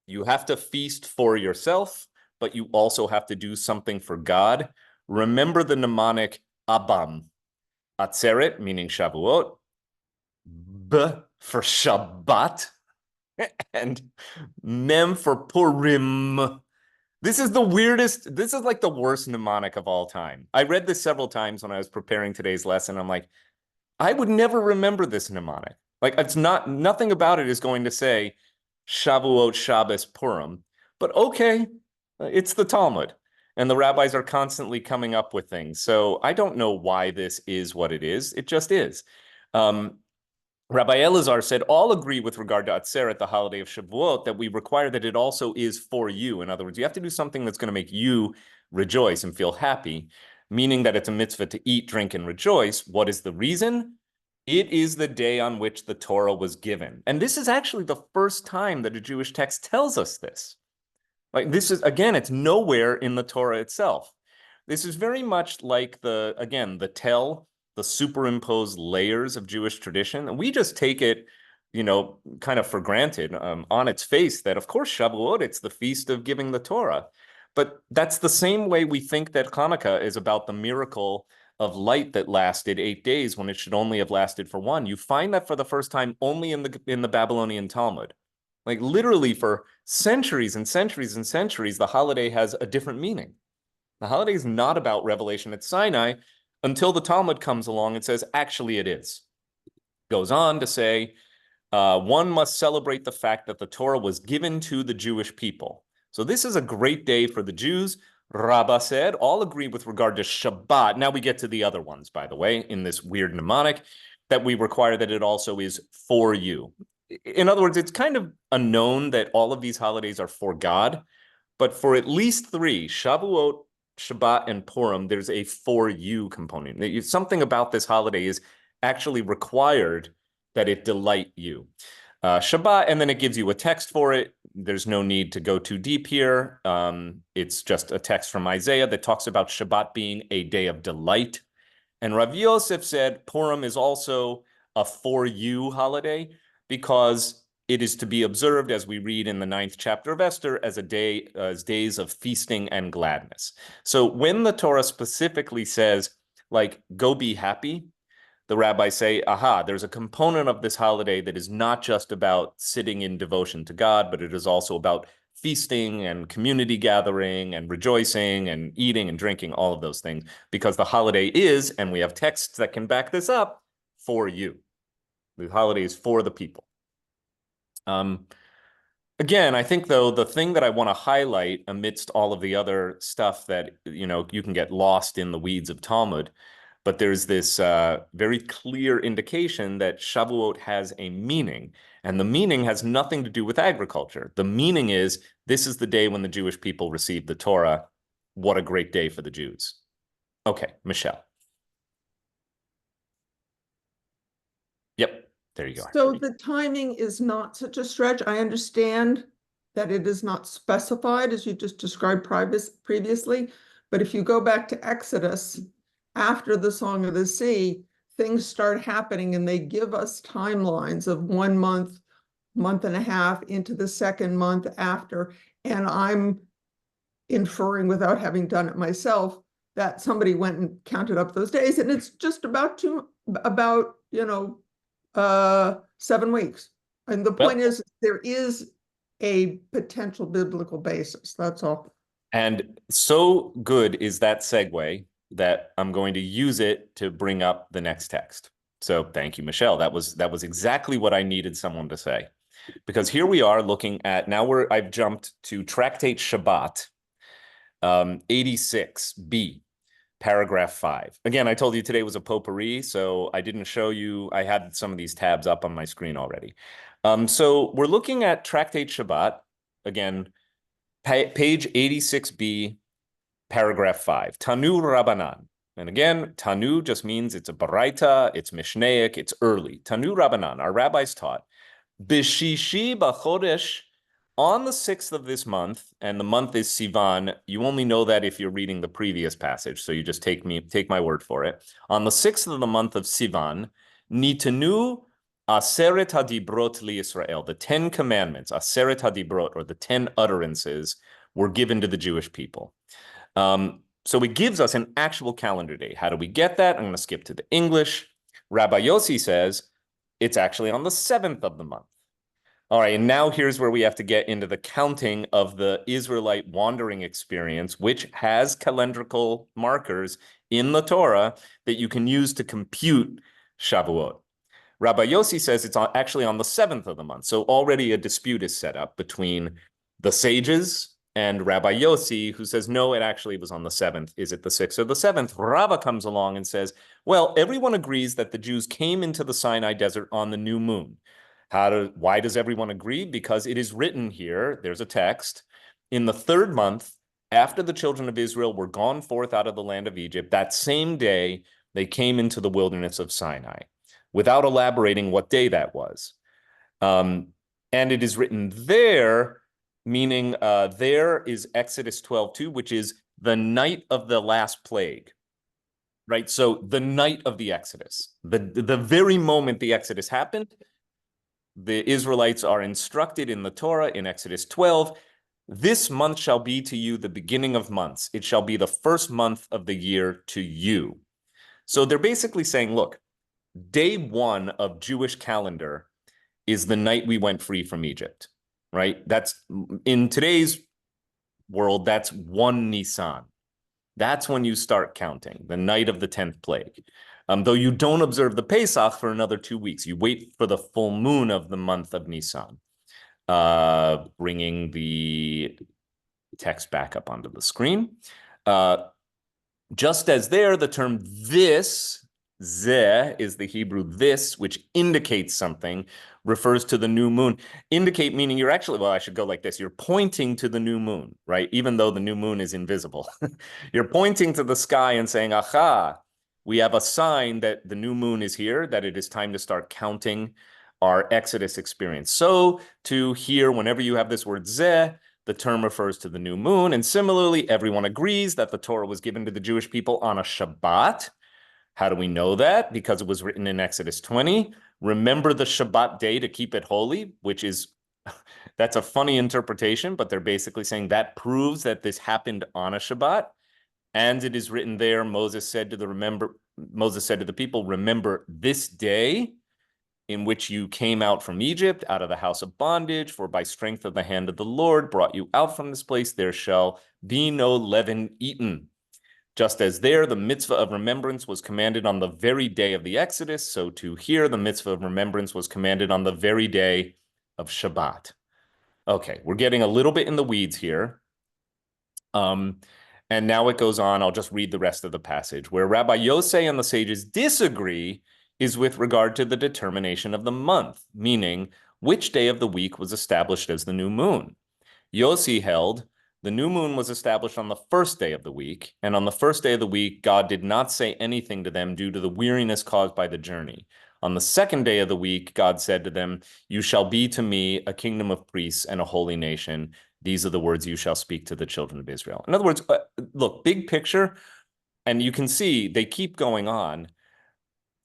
A: you have to feast for yourself, but you also have to do something for God, remember the mnemonic Abam. Atzeret, meaning Shavuot, B for Shabbat, and Mem for Purim. This is the weirdest, this is like the worst mnemonic of all time. I read this several times when I was preparing today's lesson. I'm like, I would never remember this mnemonic. Like, it's not, nothing about it is going to say Shavuot, Shabbos, Purim. But okay, it's the Talmud. And the rabbis are constantly coming up with things. So I don't know why this is what it is. It just is. Rabbi Elazar said, all agree with regard to Atzeret, the holiday of Shavuot, that we require that it also is for you. In other words, you have to do something that's going to make you rejoice and feel happy, meaning that it's a mitzvah to eat, drink, and rejoice. What is the reason? It is the day on which the Torah was given. And this is actually the first time that a Jewish text tells us this. Like, this is, again, it's nowhere in the Torah itself. This is very much like the superimposed layers of Jewish tradition. And we just take it kind of for granted on its face that, of course, Shavuot, it's the feast of giving the Torah. But that's the same way we think that Hanukkah is about the miracle of light that lasted 8 days when it should only have lasted for one. You find that for the first time only in the Babylonian Talmud. Like literally for centuries and centuries and centuries, the holiday has a different meaning. The holiday is not about revelation at Sinai until the Talmud comes along and says, actually it is. Goes on to say, one must celebrate the fact that the Torah was given to the Jewish people. So this is a great day for the Jews. Rabbah said, all agree with regard to Shabbat. Now we get to the other ones, by the way, in this weird mnemonic, that we require that it also is for you. In other words, it's kind of a known that all of these holidays are for God, but for at least three, Shavuot, Shabbat, and Purim, there's a for you component. Something about this holiday is actually required that it delight you. Shabbat, and then it gives you a text for it. There's no need to go too deep here. It's just a text from Isaiah that talks about Shabbat being a day of delight. And Rav Yosef said Purim is also a for you holiday because it is to be observed, as we read in the 9th chapter of Esther, as days of feasting and gladness. So when the Torah specifically says, like, go be happy, the rabbis say, aha, there's a component of this holiday that is not just about sitting in devotion to God, but it is also about feasting and community gathering and rejoicing and eating and drinking, all of those things, because the holiday is, and we have texts that can back this up, for you. The holiday is for the people. Again, I think, though, the thing that I want to highlight amidst all of the other stuff that, you can get lost in the weeds of Talmud, but there's this very clear indication that Shavuot has a meaning, and the meaning has nothing to do with agriculture. The meaning is, this is the day when the Jewish people received the Torah. What a great day for the Jews. Okay, Michelle. Yep. There you go.
F: So the timing is not such a stretch. I understand that it is not specified, as you just described previously, but if you go back to Exodus, after the Song of the Sea, things start happening and they give us timelines of 1 month, month and a half into the second month after. And I'm inferring, without having done it myself, that somebody went and counted up those days, and it's just about 7 weeks. And the point is, there is a potential biblical basis. That's all.
A: And so good is that segue that I'm going to use it to bring up the next text. So thank you, Michelle. That was exactly what I needed someone to say. Because here we are looking at, I've jumped to Tractate Shabbat, 86b, paragraph 5. Again, I told you today was a potpourri, so I didn't show you. I had some of these tabs up on my screen already. So we're looking at Tractate Shabbat, again, page 86b, paragraph 5, Tanu Rabbanan. And again, Tanu just means it's a baraita, it's mishnaic, it's early. Tanu Rabbanan, our rabbis taught, Bishishi b'chodesh, on the 6th of this month, and the month is Sivan. You only know that if you're reading the previous passage, so you just take my word for it. On the 6th of the month of Sivan, Nitanu Aseret Hadibrot liYisrael, the 10 commandments, Aseret Hadibrot, or the 10 utterances, were given to the Jewish people. So it gives us an actual calendar day. How do we get that? I'm going to skip to the English. Rabbi Yossi says it's actually on the 7th of the month. All right, and now here's where we have to get into the counting of the Israelite wandering experience, which has calendrical markers in the Torah that you can use to compute Shavuot. Rabbi Yossi says it's actually on the 7th of the month. So already a dispute is set up between the sages and Rabbi Yossi, who says, no, it actually was on the 7th. Is it the 6th or the 7th? Rava comes along and says, well, everyone agrees that the Jews came into the Sinai desert on the new moon. Why does everyone agree? Because it is written here, there's a text, in the 3rd month, after the children of Israel were gone forth out of the land of Egypt, that same day they came into the wilderness of Sinai, without elaborating what day that was. And it is written there, meaning there is Exodus 12:2, which is the night of the last plague, right? So the night of the Exodus, the very moment the Exodus happened, the Israelites are instructed in the Torah in Exodus 12, this month shall be to you the beginning of months. It shall be the first month of the year to you. So they're basically saying, look, day one of Jewish calendar is the night we went free from Egypt, right? That's in today's world, that's 1 Nisan. That's when you start counting, the night of the 10th plague. Though you don't observe the Pesach for another 2 weeks. You wait for the full moon of the month of Nisan. Bringing the text back up onto the screen. Just as there, the term this, zeh, is the Hebrew this, which indicates something, refers to the new moon. Indicate meaning you're actually, well, I should go like this. You're pointing to the new moon, right? Even though the new moon is invisible. You're pointing to the sky and saying, aha, we have a sign that the new moon is here, that it is time to start counting our Exodus experience. So to here, whenever you have this word zeh, the term refers to the new moon. And similarly, everyone agrees that the Torah was given to the Jewish people on a Shabbat. How do we know that? Because it was written in Exodus 20. Remember the Shabbat day to keep it holy, which is, that's a funny interpretation, but they're basically saying that proves that this happened on a Shabbat. And it is written there, Moses said to the people, remember this day in which you came out from Egypt, out of the house of bondage, for by strength of the hand of the Lord brought you out from this place, there shall be no leaven eaten. Just as there, the mitzvah of remembrance was commanded on the very day of the Exodus, so too here, the mitzvah of remembrance was commanded on the very day of Shabbat. Okay, we're getting a little bit in the weeds here. And now it goes on, I'll just read the rest of the passage. Where Rabbi Yosei and the sages disagree is with regard to the determination of the month, meaning which day of the week was established as the new moon. Yossi held the new moon was established on the first day of the week, and on the first day of the week, God did not say anything to them due to the weariness caused by the journey. On the second day of the week, God said to them, you shall be to me a kingdom of priests and a holy nation. These are the words you shall speak to the children of Israel. In other words, look, big picture, and you can see they keep going on.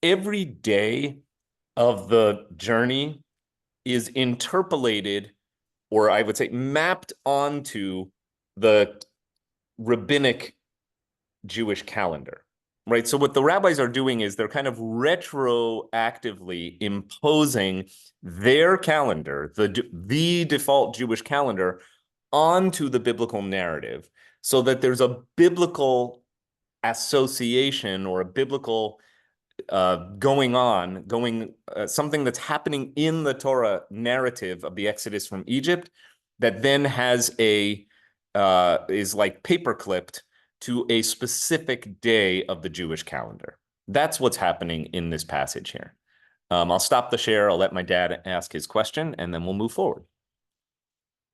A: Every day of the journey is interpolated, or I would say mapped onto the Rabbinic Jewish calendar, right? So what the rabbis are doing is they're kind of retroactively imposing their calendar, the default Jewish calendar, onto the biblical narrative so that there's a biblical association or a biblical something that's happening in the Torah narrative of the Exodus from Egypt that then has is like paper clipped to a specific day of the Jewish calendar. That's what's happening in this passage here. I'll stop the share. I'll let my dad ask his question, and then we'll move forward.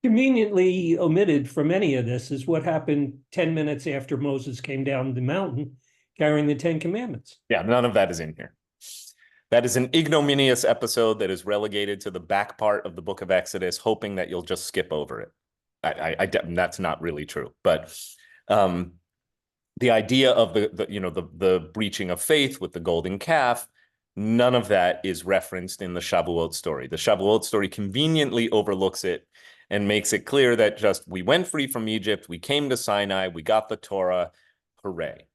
G: Conveniently omitted from any of this is what happened 10 minutes after Moses came down the mountain carrying the 10 Commandments.
A: Yeah, none of that is in here. That is an ignominious episode that is relegated to the back part of the book of Exodus, hoping that you'll just skip over it. That's not really true. But the idea of the breaching of faith with the golden calf, none of that is referenced in the Shavuot story. The Shavuot story conveniently overlooks it and makes it clear that just we went free from Egypt, we came to Sinai, we got the Torah, hooray.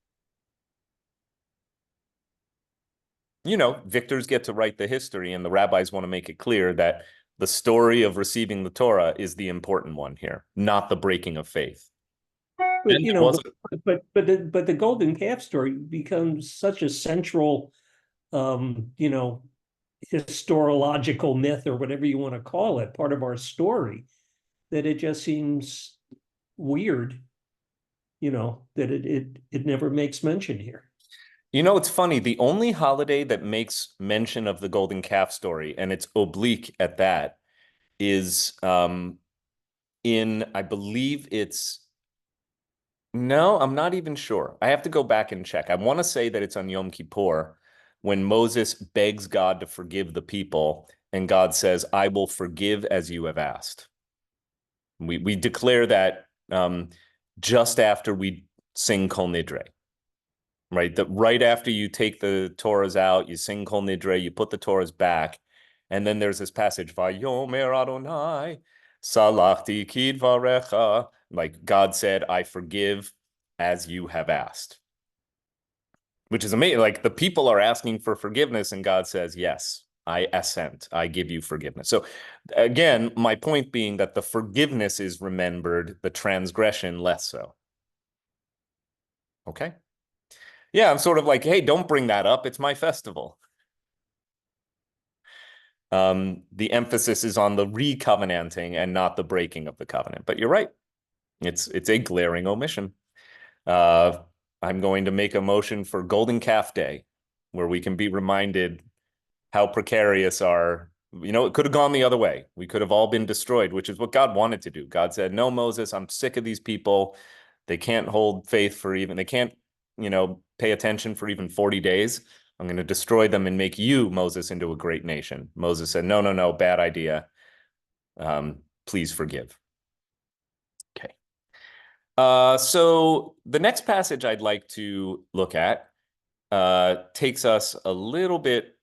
A: You know, victors get to write the history, and the rabbis want to make it clear that the story of receiving the Torah is the important one here, not the breaking of faith.
G: But you know, but the golden calf story becomes such a central, historiological myth or whatever you want to call it, part of our story, that it just seems weird, that it never makes mention here.
A: You know, it's funny. The only holiday that makes mention of the golden calf story, and it's oblique at that, is I believe no, I'm not even sure. I have to go back and check. I want to say that it's on Yom Kippur when Moses begs God to forgive the people, and God says, I will forgive as you have asked. We declare that just after we sing Kol Nidre. Right, that right after you take the Torahs out, you sing Kol Nidre, you put the Torahs back, And then there's this passage, Vayomer Adonai, Salachti kidvarecha, like God said, I forgive as you have asked. Which is amazing. Like the people are asking for forgiveness, and God says, yes, I assent. I give you forgiveness. So again, my point being that the forgiveness is remembered, the transgression less so. Okay. Yeah, I'm sort of like, hey, don't bring that up. It's my festival. The emphasis is on the recovenanting and not the breaking of the covenant. But you're right. It's a glaring omission. I'm going to make a motion for Golden Calf Day, where we can be reminded how precarious our, it could have gone the other way. We could have all been destroyed, which is what God wanted to do. God said, no, Moses, I'm sick of these people. They can't hold faith they can't, pay attention for even 40 days. I'm going to destroy them and make you, Moses, into a great nation. Moses said, no, bad idea. Please forgive. Okay. So the next passage I'd like to look at takes us a little bit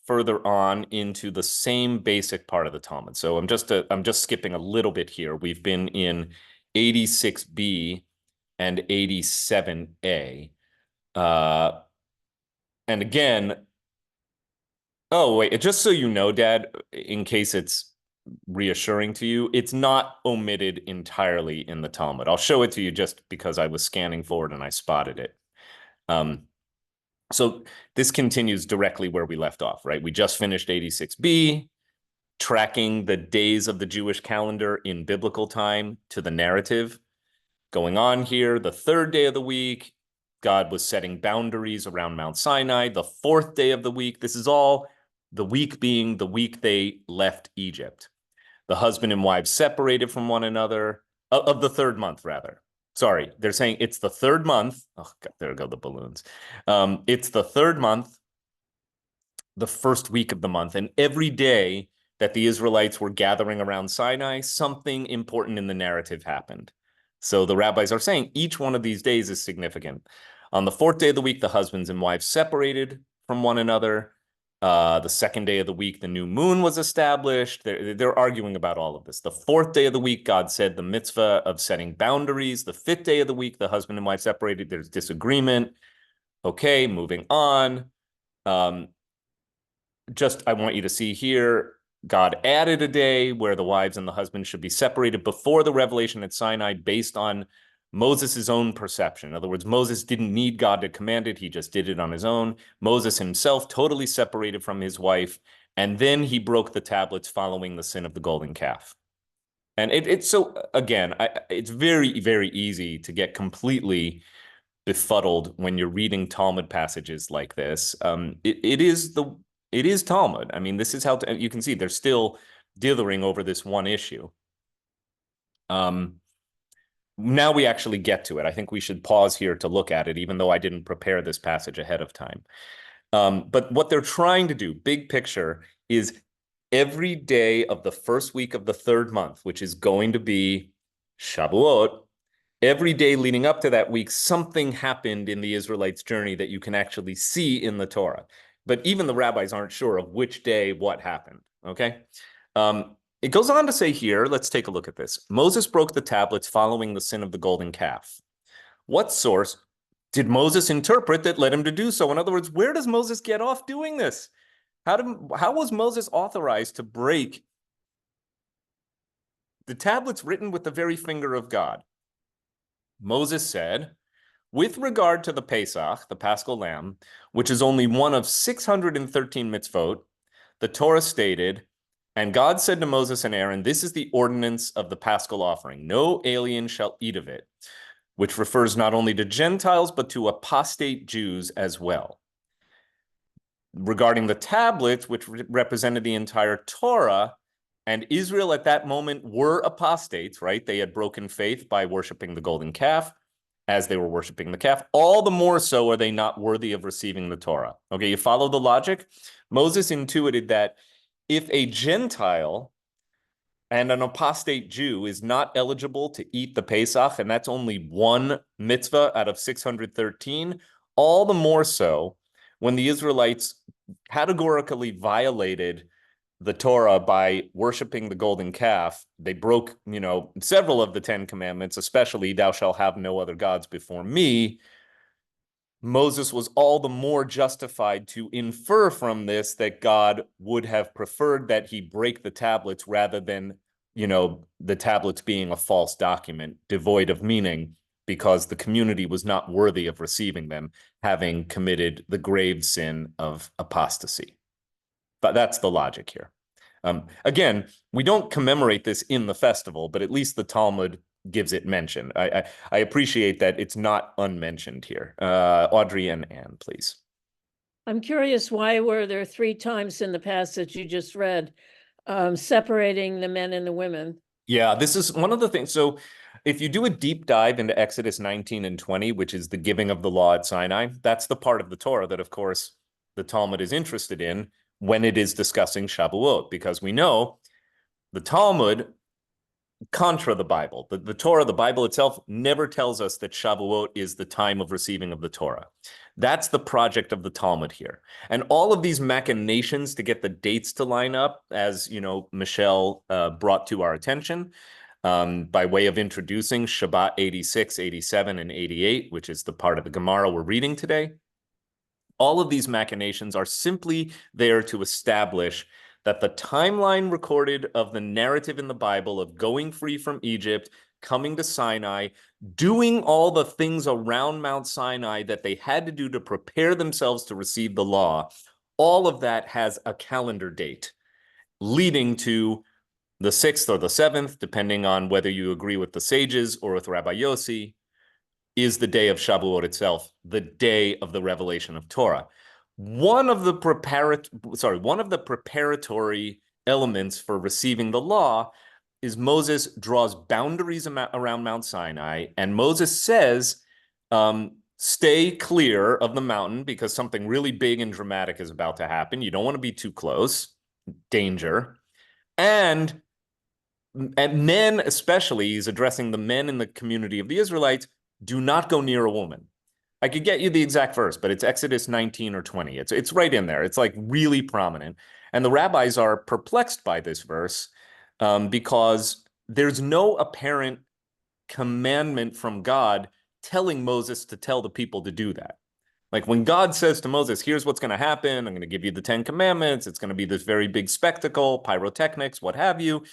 A: further on into the same basic part of the Talmud. So I'm just skipping a little bit here. We've been in 86b and 87a. And again, oh, wait, just so you know, Dad, in case it's reassuring to you, it's not omitted entirely in the Talmud. I'll show it to you just because I was scanning forward and I spotted it. So this continues directly where we left off, right? We just finished 86b, tracking the days of the Jewish calendar in biblical time to the narrative. Going on here, the third day of the week, God was setting boundaries around Mount Sinai. The fourth day of the week, this is all the week being the week they left Egypt. The husband and wives separated from one another, of the third month, rather. Sorry, they're saying it's the third month. Oh, God, there go the balloons. It's the third month, the first week of the month. And every day that the Israelites were gathering around Sinai, something important in the narrative happened. So the rabbis are saying each one of these days is significant. On the fourth day of the week, the husbands and wives separated from one another. The second day of the week, the new moon was established. They're arguing about all of this. The fourth day of the week, God said the mitzvah of setting boundaries. The fifth day of the week, the husband and wife separated. There's disagreement. Okay, moving on. I want you to see here, God added a day where the wives and the husband should be separated before the revelation at Sinai based on Moses' own perception. In other words, Moses didn't need God to command it. He just did it on his own. Moses himself totally separated from his wife. And then he broke the tablets following the sin of the golden calf. And it's very, very easy to get completely befuddled when you're reading Talmud passages like this. It is Talmud. I mean, this is how you can see they're still dithering over this one issue. Now we actually get to it. I think we should pause here to look at it, even though I didn't prepare this passage ahead of time. But what they're trying to do, big picture, is every day of the first week of the third month, which is going to be Shavuot, every day leading up to that week, something happened in the Israelites' journey that you can actually see in the Torah. But even the rabbis aren't sure of which day what happened, okay? It goes on to say here, let's take a look at this. Moses broke the tablets following the sin of the golden calf. What source did Moses interpret that led him to do so? In other words, where does Moses get off doing this? How was Moses authorized to break the tablets written with the very finger of God? Moses said, with regard to the Pesach, the Paschal Lamb, which is only one of 613 mitzvot, the Torah stated, and God said to Moses and Aaron, this is the ordinance of the Paschal offering. No alien shall eat of it, which refers not only to Gentiles, but to apostate Jews as well. Regarding the tablets, which represented the entire Torah, and Israel at that moment were apostates, right? They had broken faith by worshiping the golden calf. As they were worshiping the calf, all the more so are they not worthy of receiving the Torah. Okay, you follow the logic? Moses intuited that if a Gentile and an apostate Jew is not eligible to eat the Pesach, and that's only one mitzvah out of 613, all the more so when the Israelites categorically violated the Torah by worshiping the golden calf. They broke, several of the 10 commandments, especially thou shalt have no other gods before me. Moses was all the more justified to infer from this that God would have preferred that he break the tablets rather than, the tablets being a false document devoid of meaning, because the community was not worthy of receiving them, having committed the grave sin of apostasy. But that's the logic here. Again, we don't commemorate this in the festival, but at least the Talmud gives it mention. I appreciate that it's not unmentioned here. Audrey and Anne, please.
D: I'm curious, why were there 3 times in the passage you just read, separating the men and the women?
A: Yeah, this is one of the things. So if you do a deep dive into Exodus 19 and 20, which is the giving of the law at Sinai, that's the part of the Torah that, of course, the Talmud is interested in when it is discussing Shavuot, because we know the Talmud, contra the Bible, the Torah, the Bible itself, never tells us that Shavuot is the time of receiving of the Torah. That's the project of the Talmud here. And all of these machinations to get the dates to line up, as Michelle brought to our attention, by way of introducing Shabbat 86, 87, and 88, which is the part of the Gemara we're reading today. All of these machinations are simply there to establish that the timeline recorded of the narrative in the Bible of going free from Egypt, coming to Sinai, doing all the things around Mount Sinai that they had to do to prepare themselves to receive the law, all of that has a calendar date leading to the 6th or the 7th, depending on whether you agree with the sages or with Rabbi Yossi, is the day of Shavuot itself, the day of the revelation of Torah. One of the preparatory elements for receiving the law is Moses draws boundaries around Mount Sinai, and Moses says, stay clear of the mountain because something really big and dramatic is about to happen. You don't want to be too close, danger. And men, especially, he's addressing the men in the community of the Israelites, do not go near a woman. I could get you the exact verse, but it's Exodus 19 or 20. It's right in there. It's like really prominent. And the rabbis are perplexed by this verse because there's no apparent commandment from God telling Moses to tell the people to do that. Like when God says to Moses, here's what's going to happen. I'm going to give you the 10 commandments. It's going to be this very big spectacle, pyrotechnics, what have you.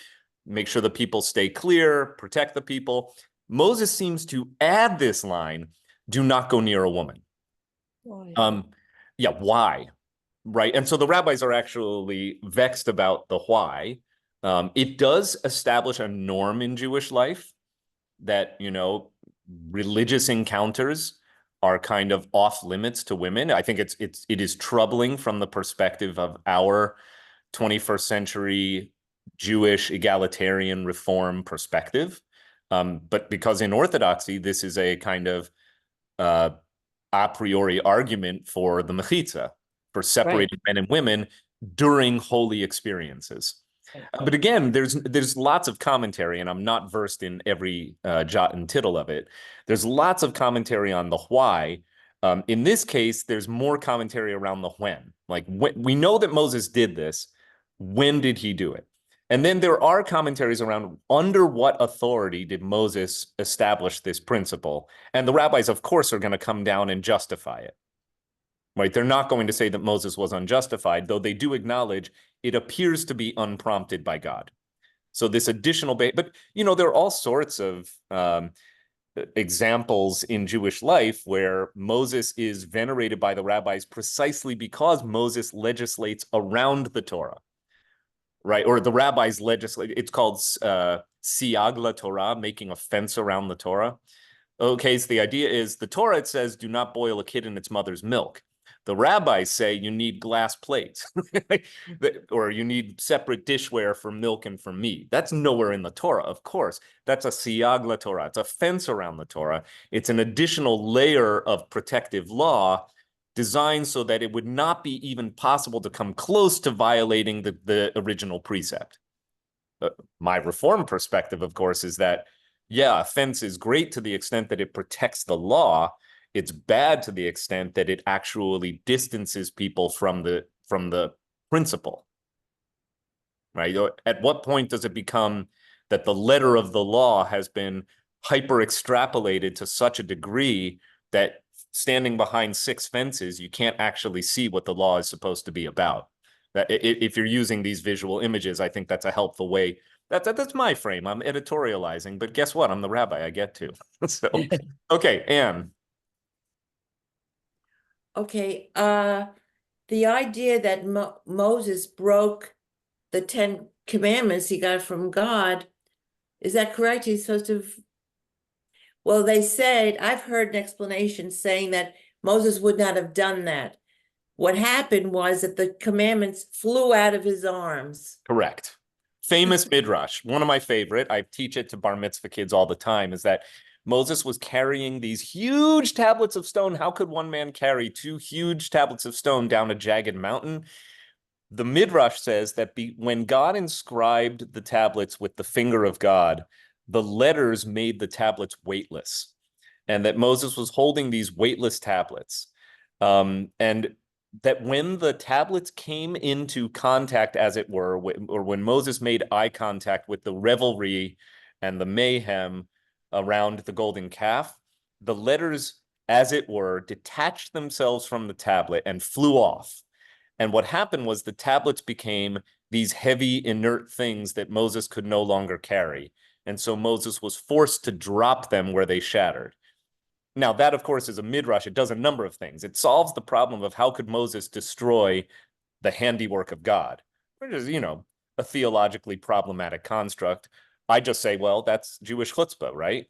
A: Make sure the people stay clear, protect the people. Moses seems to add this line, do not go near a woman.
D: Why?
A: Yeah, why? Right. And so the rabbis are actually vexed about the why. It does establish a norm in Jewish life that, religious encounters are kind of off limits to women. I think it is troubling from the perspective of our 21st century Jewish egalitarian reform perspective. But because in Orthodoxy, this is a kind of a priori argument for the mechitza, for separating men and women during holy experiences. But again, there's lots of commentary, and I'm not versed in every jot and tittle of it. There's lots of commentary on the why. In this case, there's more commentary around the when. Like, we know that Moses did this. When did he do it? And then there are commentaries around under what authority did Moses establish this principle? And the rabbis, of course, are going to come down and justify it. Right? They're not going to say that Moses was unjustified, though they do acknowledge it appears to be unprompted by God. So this additional, but there are all sorts of examples in Jewish life where Moses is venerated by the rabbis precisely because Moses legislates around the Torah. Right, or the rabbis legislate. It's called siag la Torah, making a fence around the Torah. Okay, so the idea is the Torah, it says, do not boil a kid in its mother's milk. The rabbis say you need glass plates, or you need separate dishware for milk and for meat. That's nowhere in the Torah, of course. That's a siag la Torah. It's a fence around the Torah. It's an additional layer of protective law designed so that it would not be even possible to come close to violating the original precept. My reform perspective, of course, is that, yeah, a fence is great to the extent that it protects the law. It's bad to the extent that it actually distances people from the principle. right? At what point does it become that the letter of the law has been hyper extrapolated to such a degree that standing behind 6 fences, you can't actually see what the law is supposed to be about? That if you're using these visual images, I think that's a helpful way. That's my frame. I'm editorializing, but guess what? I'm the rabbi. I get to. So, okay, Anne.
E: Okay, the idea that Moses broke the 10 commandments he got from God, is that correct? He's supposed to, well, they said, I've heard an explanation saying that Moses would not have done that. What happened was that the commandments flew out of his arms.
A: Correct. Famous midrash, one of my favorite. I teach it to bar mitzvah kids all the time, is that Moses was carrying these huge tablets of stone. How could one man carry 2 huge tablets of stone down a jagged mountain? The midrash says that when God inscribed the tablets with the finger of God, the letters made the tablets weightless, and that Moses was holding these weightless tablets. And that when the tablets came into contact, as it were, or when Moses made eye contact with the revelry and the mayhem around the golden calf, the letters, as it were, detached themselves from the tablet and flew off. And what happened was the tablets became these heavy, inert things that Moses could no longer carry. And so Moses was forced to drop them where they shattered. Now, that, of course, is a midrash. It does a number of things. It solves the problem of how could Moses destroy the handiwork of God, which is, a theologically problematic construct. I just say, well, that's Jewish chutzpah, right?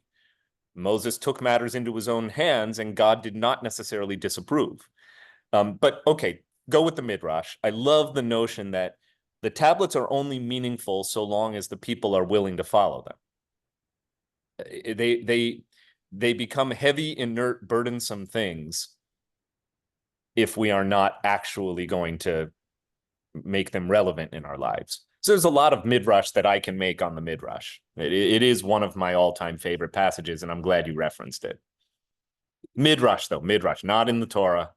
A: Moses took matters into his own hands, and God did not necessarily disapprove. But okay, go with the midrash. I love the notion that the tablets are only meaningful so long as the people are willing to follow them. They become heavy, inert, burdensome things if we are not actually going to make them relevant in our lives. So there's a lot of midrash that I can make on the midrash. It is one of my all-time favorite passages, and I'm glad you referenced it. Midrash, though, midrash, not in the Torah.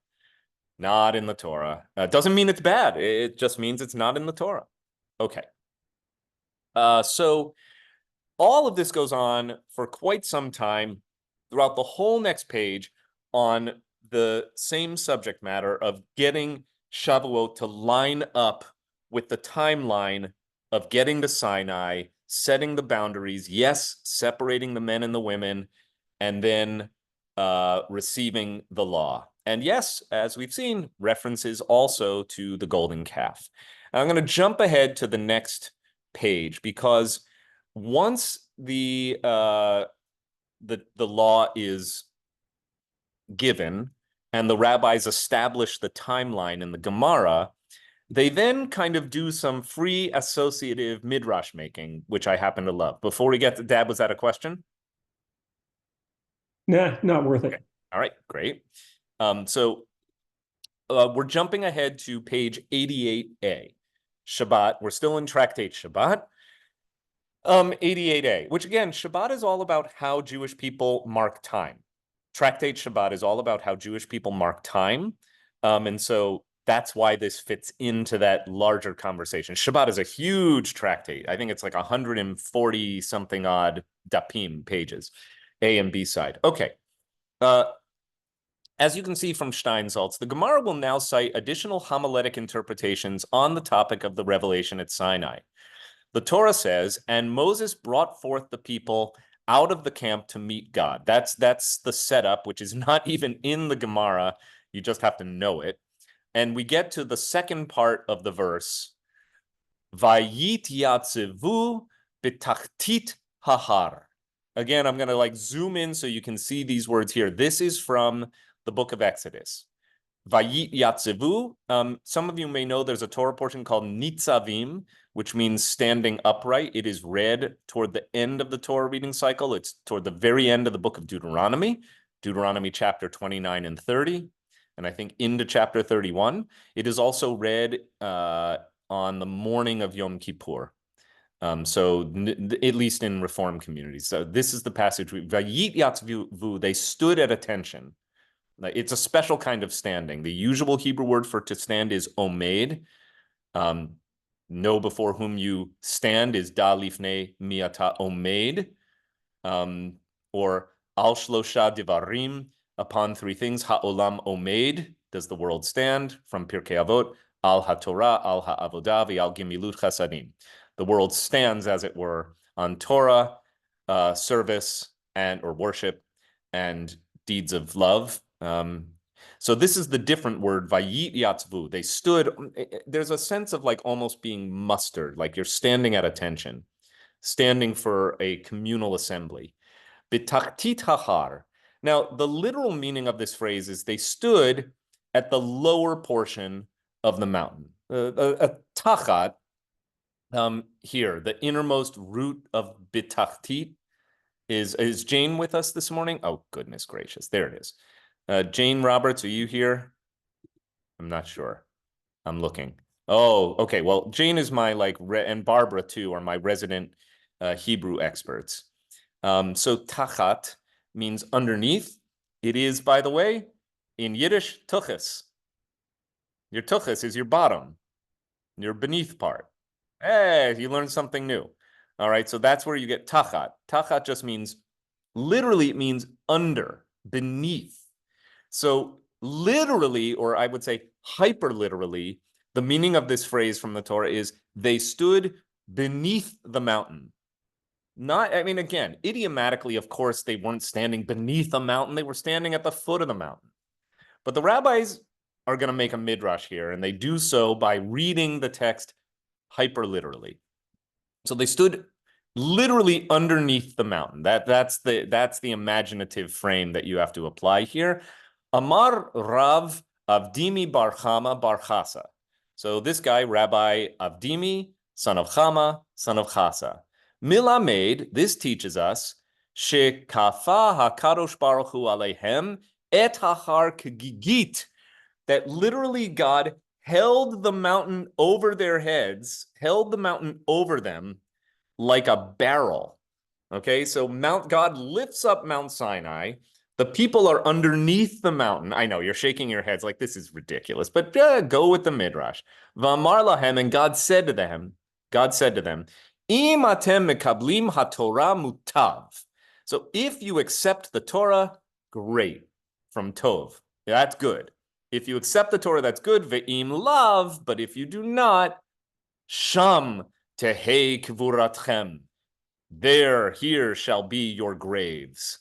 A: Not in the Torah. Doesn't mean it's bad. It just means it's not in the Torah. Okay. So all of this goes on for quite some time throughout the whole next page on the same subject matter of getting Shavuot to line up with the timeline of getting to Sinai, setting the boundaries, yes, separating the men and the women, and then receiving the law. And yes, as we've seen, references also to the golden calf. I'm going to jump ahead to the next page because once the law is given and the rabbis establish the timeline in the Gemara, they then kind of do some free associative midrash making, which I happen to love. Before we get to Dad, was that a question?
G: Nah, not worth it.
A: Okay. All right, great. So we're jumping ahead to page 88a, Shabbat. We're still in Tractate Shabbat. 88a, which again, Shabbat is all about how Jewish people mark time. Tractate Shabbat is all about how Jewish people mark time. And so that's why this fits into that larger conversation. Shabbat is a huge tractate. I think it's like 140 something odd dapim pages, A and B side. Okay. As you can see from Steinsaltz, the Gemara will now cite additional homiletic interpretations on the topic of the revelation at Sinai. The Torah says, and Moses brought forth the people out of the camp to meet God. That's the setup, which is not even in the Gemara. You just have to know it. And we get to the second part of the verse, Vayit yatzevu b'tachtit hahar. Again, I'm going to zoom in so you can see these words here. This is from the book of Exodus. Vayit yatzevu. Some of you may know there's a Torah portion called Nitzavim, which means standing upright. It is read toward the end of the Torah reading cycle. It's toward the very end of the book of Deuteronomy chapter 29 and 30, and I think into chapter 31. It is also read on the morning of Yom Kippur. So at least in Reform communities. So this is the passage. Vayit yatzvu, they stood at attention. It's a special kind of standing. The usual Hebrew word for to stand is omed. know before whom you stand is da lifnei miata omed, or al shlosha divarim, upon three things, ha'olam omed, does the world stand, from Pirkei Avot, al haTorah, al ha'avodah, ve'al gimilut chasadim. The world stands, as it were, on Torah, service, and or worship, and deeds of love. So this is the different word, vayit yatzvu. They stood. There's a sense of like almost being mustered, like you're standing at attention, standing for a communal assembly. B'tachtit hahar. Now, the literal meaning of this phrase is they stood at the lower portion of the mountain. Tachat, here, the innermost root of b'tachtit is Jane with us this morning? Oh, goodness gracious. There it is. Jane Roberts, are you here? I'm not sure. I'm looking. Oh, okay. Well, Jane is my and Barbara too are my resident Hebrew experts. So tachat means underneath. It is, by the way, in Yiddish, tuchis. Your tuchis is your bottom, your beneath part. Hey, you learned something new. All right, so that's where you get tachat. Tachat just means, literally, it means under, beneath. So literally, or I would say hyper literally, the meaning of this phrase from the Torah is they stood beneath the mountain. Not, I mean, again, idiomatically, of course, they weren't standing beneath a mountain. They were standing at the foot of the mountain. But the rabbis are going to make a midrash here, and they do so by reading the text hyper literally. So they stood literally underneath the mountain. That's the imaginative frame that you have to apply here. Amar Rav Avdimi bar Chama bar Chasa. So this guy, Rabbi Avdimi, son of Chama, son of Chasa. Milamed, this teaches us, shekafa hakadosh baruch hu aleihem et hachar kegigit, that literally God held the mountain over their heads, held the mountain over them like a barrel. Okay, so God lifts up Mount Sinai. The people are underneath the mountain. I know you're shaking your heads like this is ridiculous, but go with the midrash. V'amar lahem, and God said to them, Im atem mekablim haTorah mutav. So if you accept the Torah, great, from tov, that's good. If you accept the Torah, that's good. Ve'im lav, but if you do not, sham tehei kvuratchem. Here shall be your graves.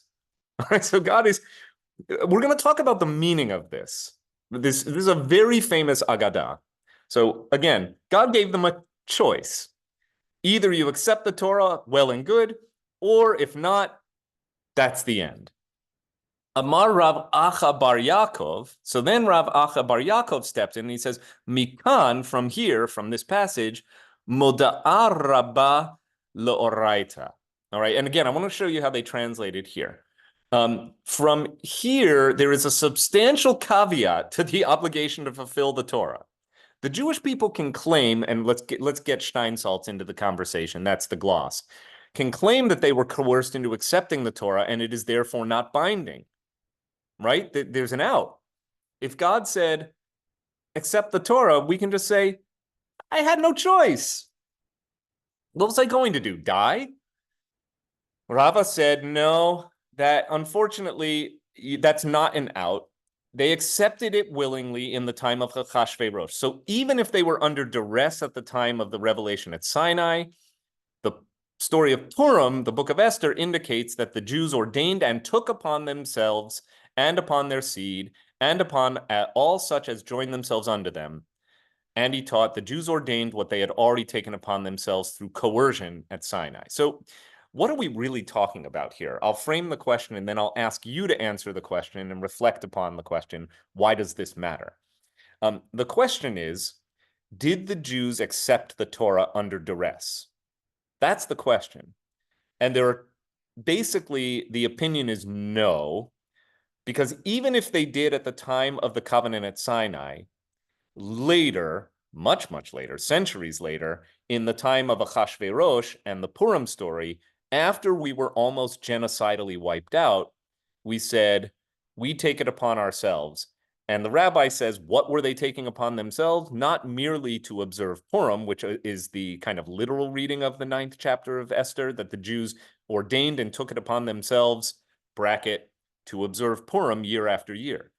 A: All right, so we're going to talk about the meaning of this. This is a very famous aggadah. So again, God gave them a choice. Either you accept the Torah, well and good, or if not, that's the end. Amar Rav Acha bar Yaakov. So then Rav Acha bar Yaakov steps in and he says, Mikan, from here, from this passage, Moda'ar Rabba Le'oraita. All right, and again, I want to show you how they translate it here. From here, there is a substantial caveat to the obligation to fulfill the Torah. The Jewish people can claim, and let's get Steinsaltz into the conversation, that's the gloss, can claim that they were coerced into accepting the Torah and it is therefore not binding, right? There's an out. If God said, accept the Torah, we can just say, I had no choice. What was I going to do, die? Rava said, no, that unfortunately, that's not an out. They accepted it willingly in the time of Achashverosh. So even if they were under duress at the time of the revelation at Sinai, the story of Purim, the book of Esther, indicates that the Jews ordained and took upon themselves and upon their seed and upon all such as joined themselves unto them. And he taught the Jews ordained what they had already taken upon themselves through coercion at Sinai. So what are we really talking about here? I'll frame the question and then I'll ask you to answer the question and reflect upon the question, why does this matter? The question is, did the Jews accept the Torah under duress? That's the question. And basically the opinion is no, because even if they did at the time of the covenant at Sinai, later, much, much later, centuries later, in the time of Achashverosh and the Purim story, after we were almost genocidally wiped out, we said, we take it upon ourselves And the rabbi says, what were they taking upon themselves? Not merely to observe Purim, which is the kind of literal reading of the 9th chapter of Esther, that the Jews ordained and took it upon themselves, bracket, to observe Purim year after year.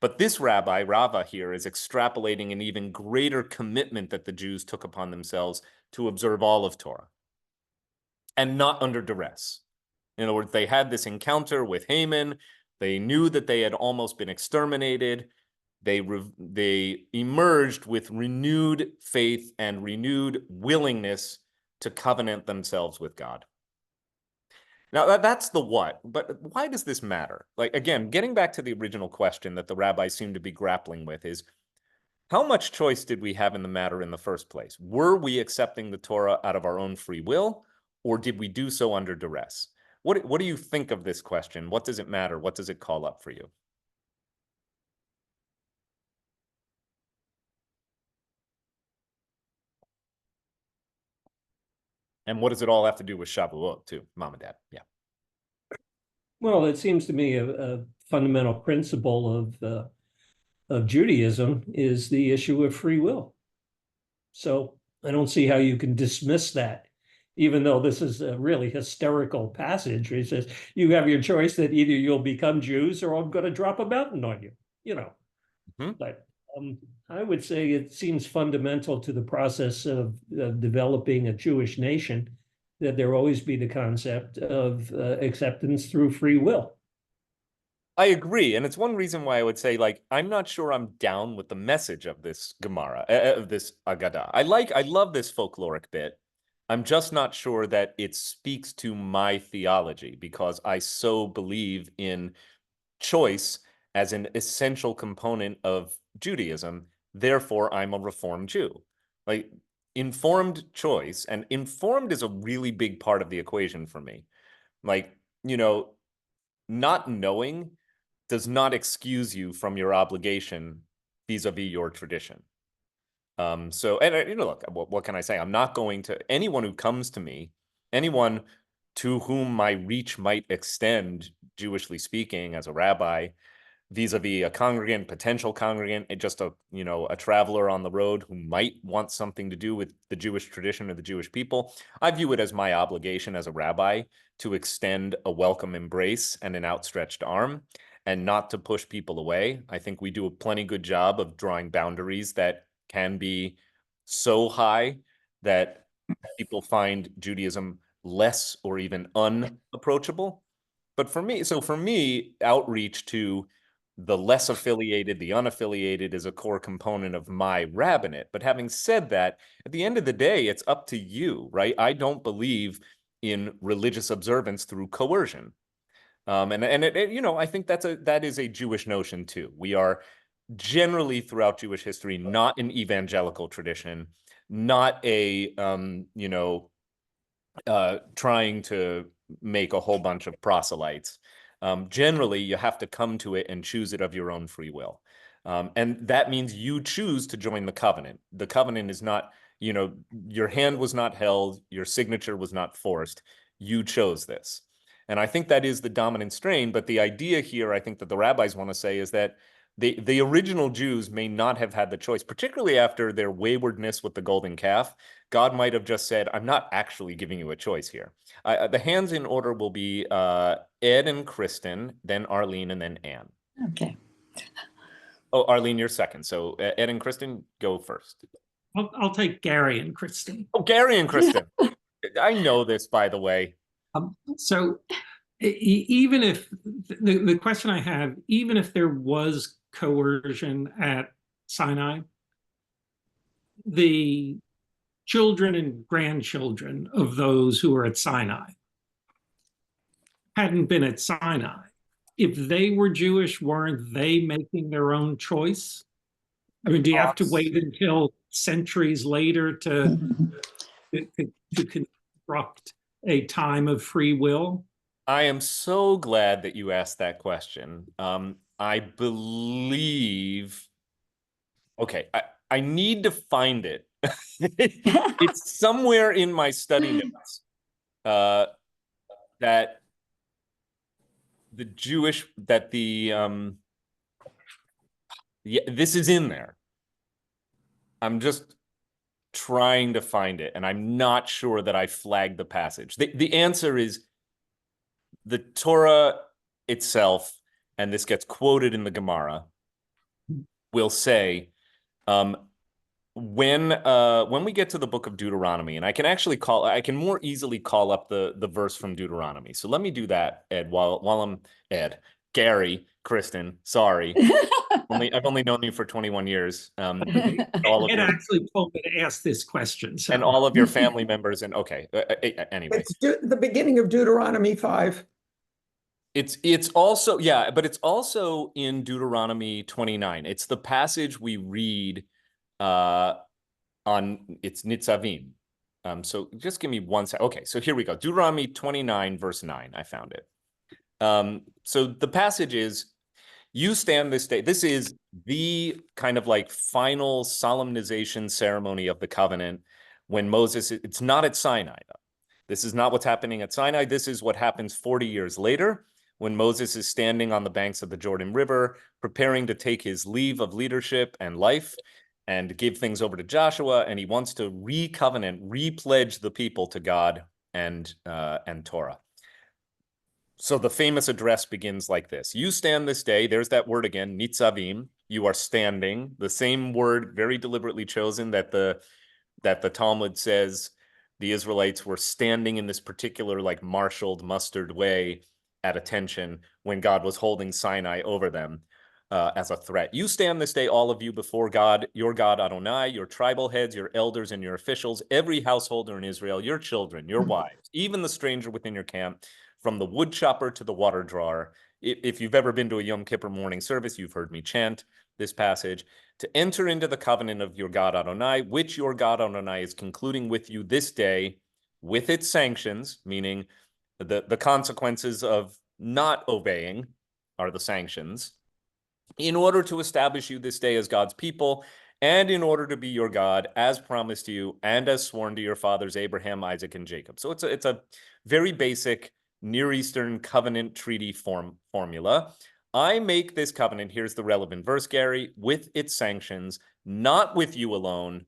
A: But this rabbi, Rava here, is extrapolating an even greater commitment that the Jews took upon themselves to observe all of Torah, and not under duress. In other words, they had this encounter with Haman. They knew that they had almost been exterminated. They emerged with renewed faith and renewed willingness to covenant themselves with God. Now, that's the what, but why does this matter? Like, again, getting back to the original question that the rabbis seem to be grappling with is, how much choice did we have in the matter in the first place? Were we accepting the Torah out of our own free will, or did we do so under duress? What do you think of this question? What does it matter? What does it call up for you? And what does it all have to do with Shavuot too, Mom and Dad? Yeah.
G: Well, it seems to me a fundamental principle of Judaism is the issue of free will. So I don't see how you can dismiss that, even though this is a really hysterical passage where he says, you have your choice that either you'll become Jews or I'm going to drop a mountain on you, you know. Mm-hmm. But I would say it seems fundamental to the process of developing a Jewish nation that there always be the concept of acceptance through free will.
A: I agree. And it's one reason why I would say, like, I'm not sure I'm down with the message of this Gemara, of this Aggadah. I love this folkloric bit. I'm just not sure that it speaks to my theology, because I so believe in choice as an essential component of Judaism. Therefore, I'm a Reformed Jew. Like, informed choice, and informed is a really big part of the equation for me. Like, you know, not knowing does not excuse you from your obligation vis-a-vis your tradition. So, and you know, look, what can I say? I'm not going to, anyone who comes to me, anyone to whom my reach might extend, Jewishly speaking, as a rabbi, vis-a-vis a congregant, potential congregant, and just a, you know, a traveler on the road who might want something to do with the Jewish tradition or the Jewish people, I view it as my obligation as a rabbi to extend a welcome embrace and an outstretched arm, and not to push people away. I think we do a plenty good job of drawing boundaries that can be so high that people find Judaism less or even unapproachable. But for me, outreach to the less affiliated, the unaffiliated, is a core component of my rabbinate. But having said that, at the end of the day, it's up to you, right? I don't believe in religious observance through coercion. You know, I think that is a Jewish notion too. We are generally throughout Jewish history not an evangelical tradition, not a you know, trying to make a whole bunch of proselytes. Generally, you have to come to it and choose it of your own free will. And that means you choose to join the covenant. The covenant is not, you know, your hand was not held, your signature was not forced. You chose this. And I think that is the dominant strain. But the idea here, I think that the rabbis want to say, is that the original Jews may not have had the choice, particularly after their waywardness with the golden calf. God might have just said, I'm not actually giving you a choice here. The hands in order will be Ed and Kristen, then Arlene, and then Anne.
B: Okay.
A: Oh, Arlene, you're second. So Ed and Kristen, go first.
H: I'll take Gary and Kristen.
A: Oh, Gary and Kristen. I know this, by the way.
H: So even if the question I have, even if there was coercion at Sinai, the children and grandchildren of those who were at Sinai hadn't been at Sinai. If they were Jewish, weren't they making their own choice? I mean, do you have to wait until centuries later to construct a time of free will?
A: I am so glad that you asked that question. I believe, okay, I need to find it. It's somewhere in my study notes that the Yeah, this is in there. I'm just trying to find it, and I'm not sure that I flagged the passage. The answer is the Torah itself, and this gets quoted in the Gemara, will say, when we get to the book of Deuteronomy, and I can more easily call up the verse from Deuteronomy. So let me do that, Ed, while I'm Gary, Kristen, sorry. I've only known you for 21 years.
H: Ed actually told me to ask this question. So.
A: And all of your family members. And okay, anyway.
F: It's the beginning of Deuteronomy 5.
A: It's also, yeah, but it's also in Deuteronomy 29. It's the passage we read it's Nitzavim. So just give me one second. Okay, so here we go. Deuteronomy 29, verse 9. I found it. So the passage is, you stand this day. This is the kind of like final solemnization ceremony of the covenant when Moses, it's not at Sinai, though. This is not what's happening at Sinai. This is what happens 40 years later when Moses is standing on the banks of the Jordan River, preparing to take his leave of leadership and life and give things over to Joshua. And he wants to re-covenant, re-pledge the people to God and Torah. So the famous address begins like this. You stand this day. There's that word again, nitzavim. You are standing. The same word, very deliberately chosen, that the Talmud says the Israelites were standing in this particular, like, marshaled, mustered way at attention when God was holding Sinai over them as a threat. You stand this day, all of you, before God, your God Adonai, your tribal heads, your elders, and your officials, every householder in Israel, your children, your wives, even the stranger within your camp, from the wood chopper to the water drawer. If you've ever been to a Yom Kippur morning service, you've heard me chant this passage, to enter into the covenant of your God Adonai, which your God Adonai is concluding with you this day, with its sanctions, meaning the consequences of not obeying are the sanctions, in order to establish you this day as God's people, and in order to be your God, as promised to you, and as sworn to your fathers Abraham, Isaac, and Jacob. So it's a very basic Near Eastern covenant treaty formula. I make this covenant, here's the relevant verse, Gary, with its sanctions, not with you alone,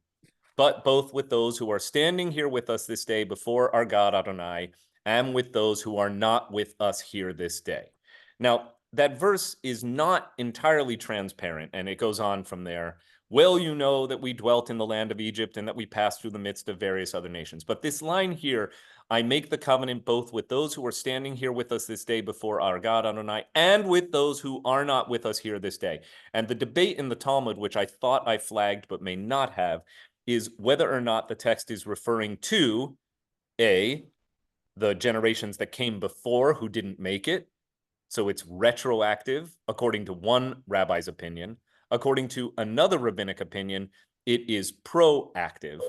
A: but both with those who are standing here with us this day before our God Adonai, and with those who are not with us here this day. Now, that verse is not entirely transparent, and it goes on from there. Well, you know that we dwelt in the land of Egypt and that we passed through the midst of various other nations. But this line here, I make the covenant both with those who are standing here with us this day before our God Adonai, and with those who are not with us here this day. And the debate in the Talmud, which I thought I flagged but may not have, is whether or not the text is referring to A, the generations that came before who didn't make it. So it's retroactive, according to one rabbi's opinion. According to another rabbinic opinion, it is proactive.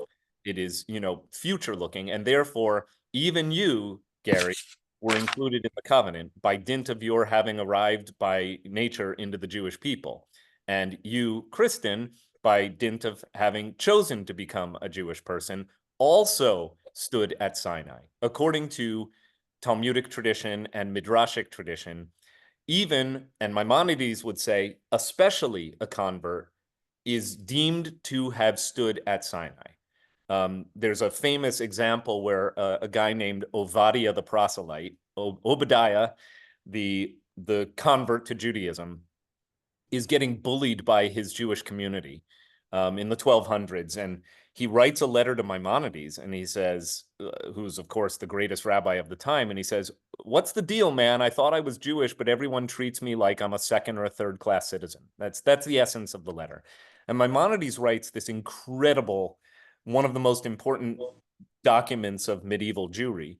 A: It is, future looking. And therefore, even you, Gary, were included in the covenant by dint of your having arrived by nature into the Jewish people. And you, Kristen, by dint of having chosen to become a Jewish person, also stood at Sinai. According to Talmudic tradition and midrashic tradition, even, and Maimonides would say, especially a convert is deemed to have stood at Sinai. There's a famous example where a guy named Obadiah the proselyte, Obadiah, the convert to Judaism, is getting bullied by his Jewish community in the 1200s. And he writes a letter to Maimonides, and he says, who's of course the greatest rabbi of the time, and he says, "What's the deal, man? I thought I was Jewish, but everyone treats me like I'm a second or a third class citizen." That's the essence of the letter. And Maimonides writes this incredible, one of the most important documents of medieval Jewry.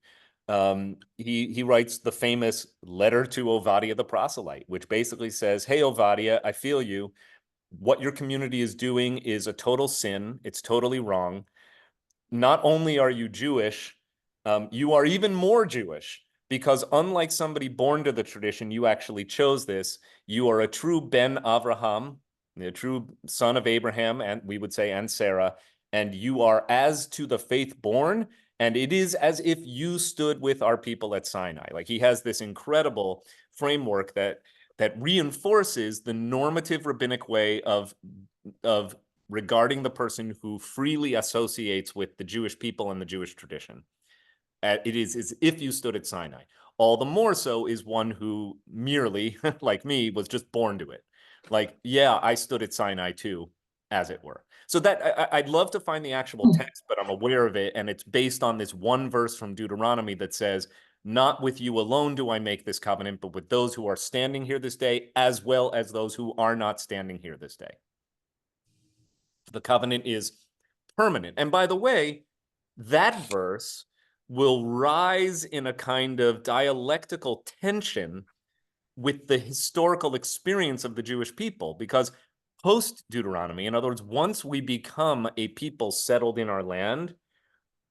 A: He writes the famous letter to Obadiah the proselyte, which basically says, "Hey, Obadiah, I feel you. What your community is doing is a total sin. It's totally wrong. Not only are you Jewish, you are even more Jewish, because unlike somebody born to the tradition, you actually chose this. You are a true Ben Avraham, the true son of Abraham, and we would say, and Sarah, and you are as to the faith born, and it is as if you stood with our people at Sinai." Like, he has this incredible framework that that reinforces the normative rabbinic way of regarding the person who freely associates with the Jewish people and the Jewish tradition. It is as if you stood at Sinai. All the more so is one who merely, like me, was just born to it. Like, yeah, I stood at Sinai too, as it were. So that I'd love to find the actual text, but I'm aware of it. And it's based on this one verse from Deuteronomy that says, not with you alone do I make this covenant, but with those who are standing here this day, as well as those who are not standing here this day. The covenant is permanent. And by the way, that verse will rise in a kind of dialectical tension with the historical experience of the Jewish people, because post-Deuteronomy, in other words, once we become a people settled in our land,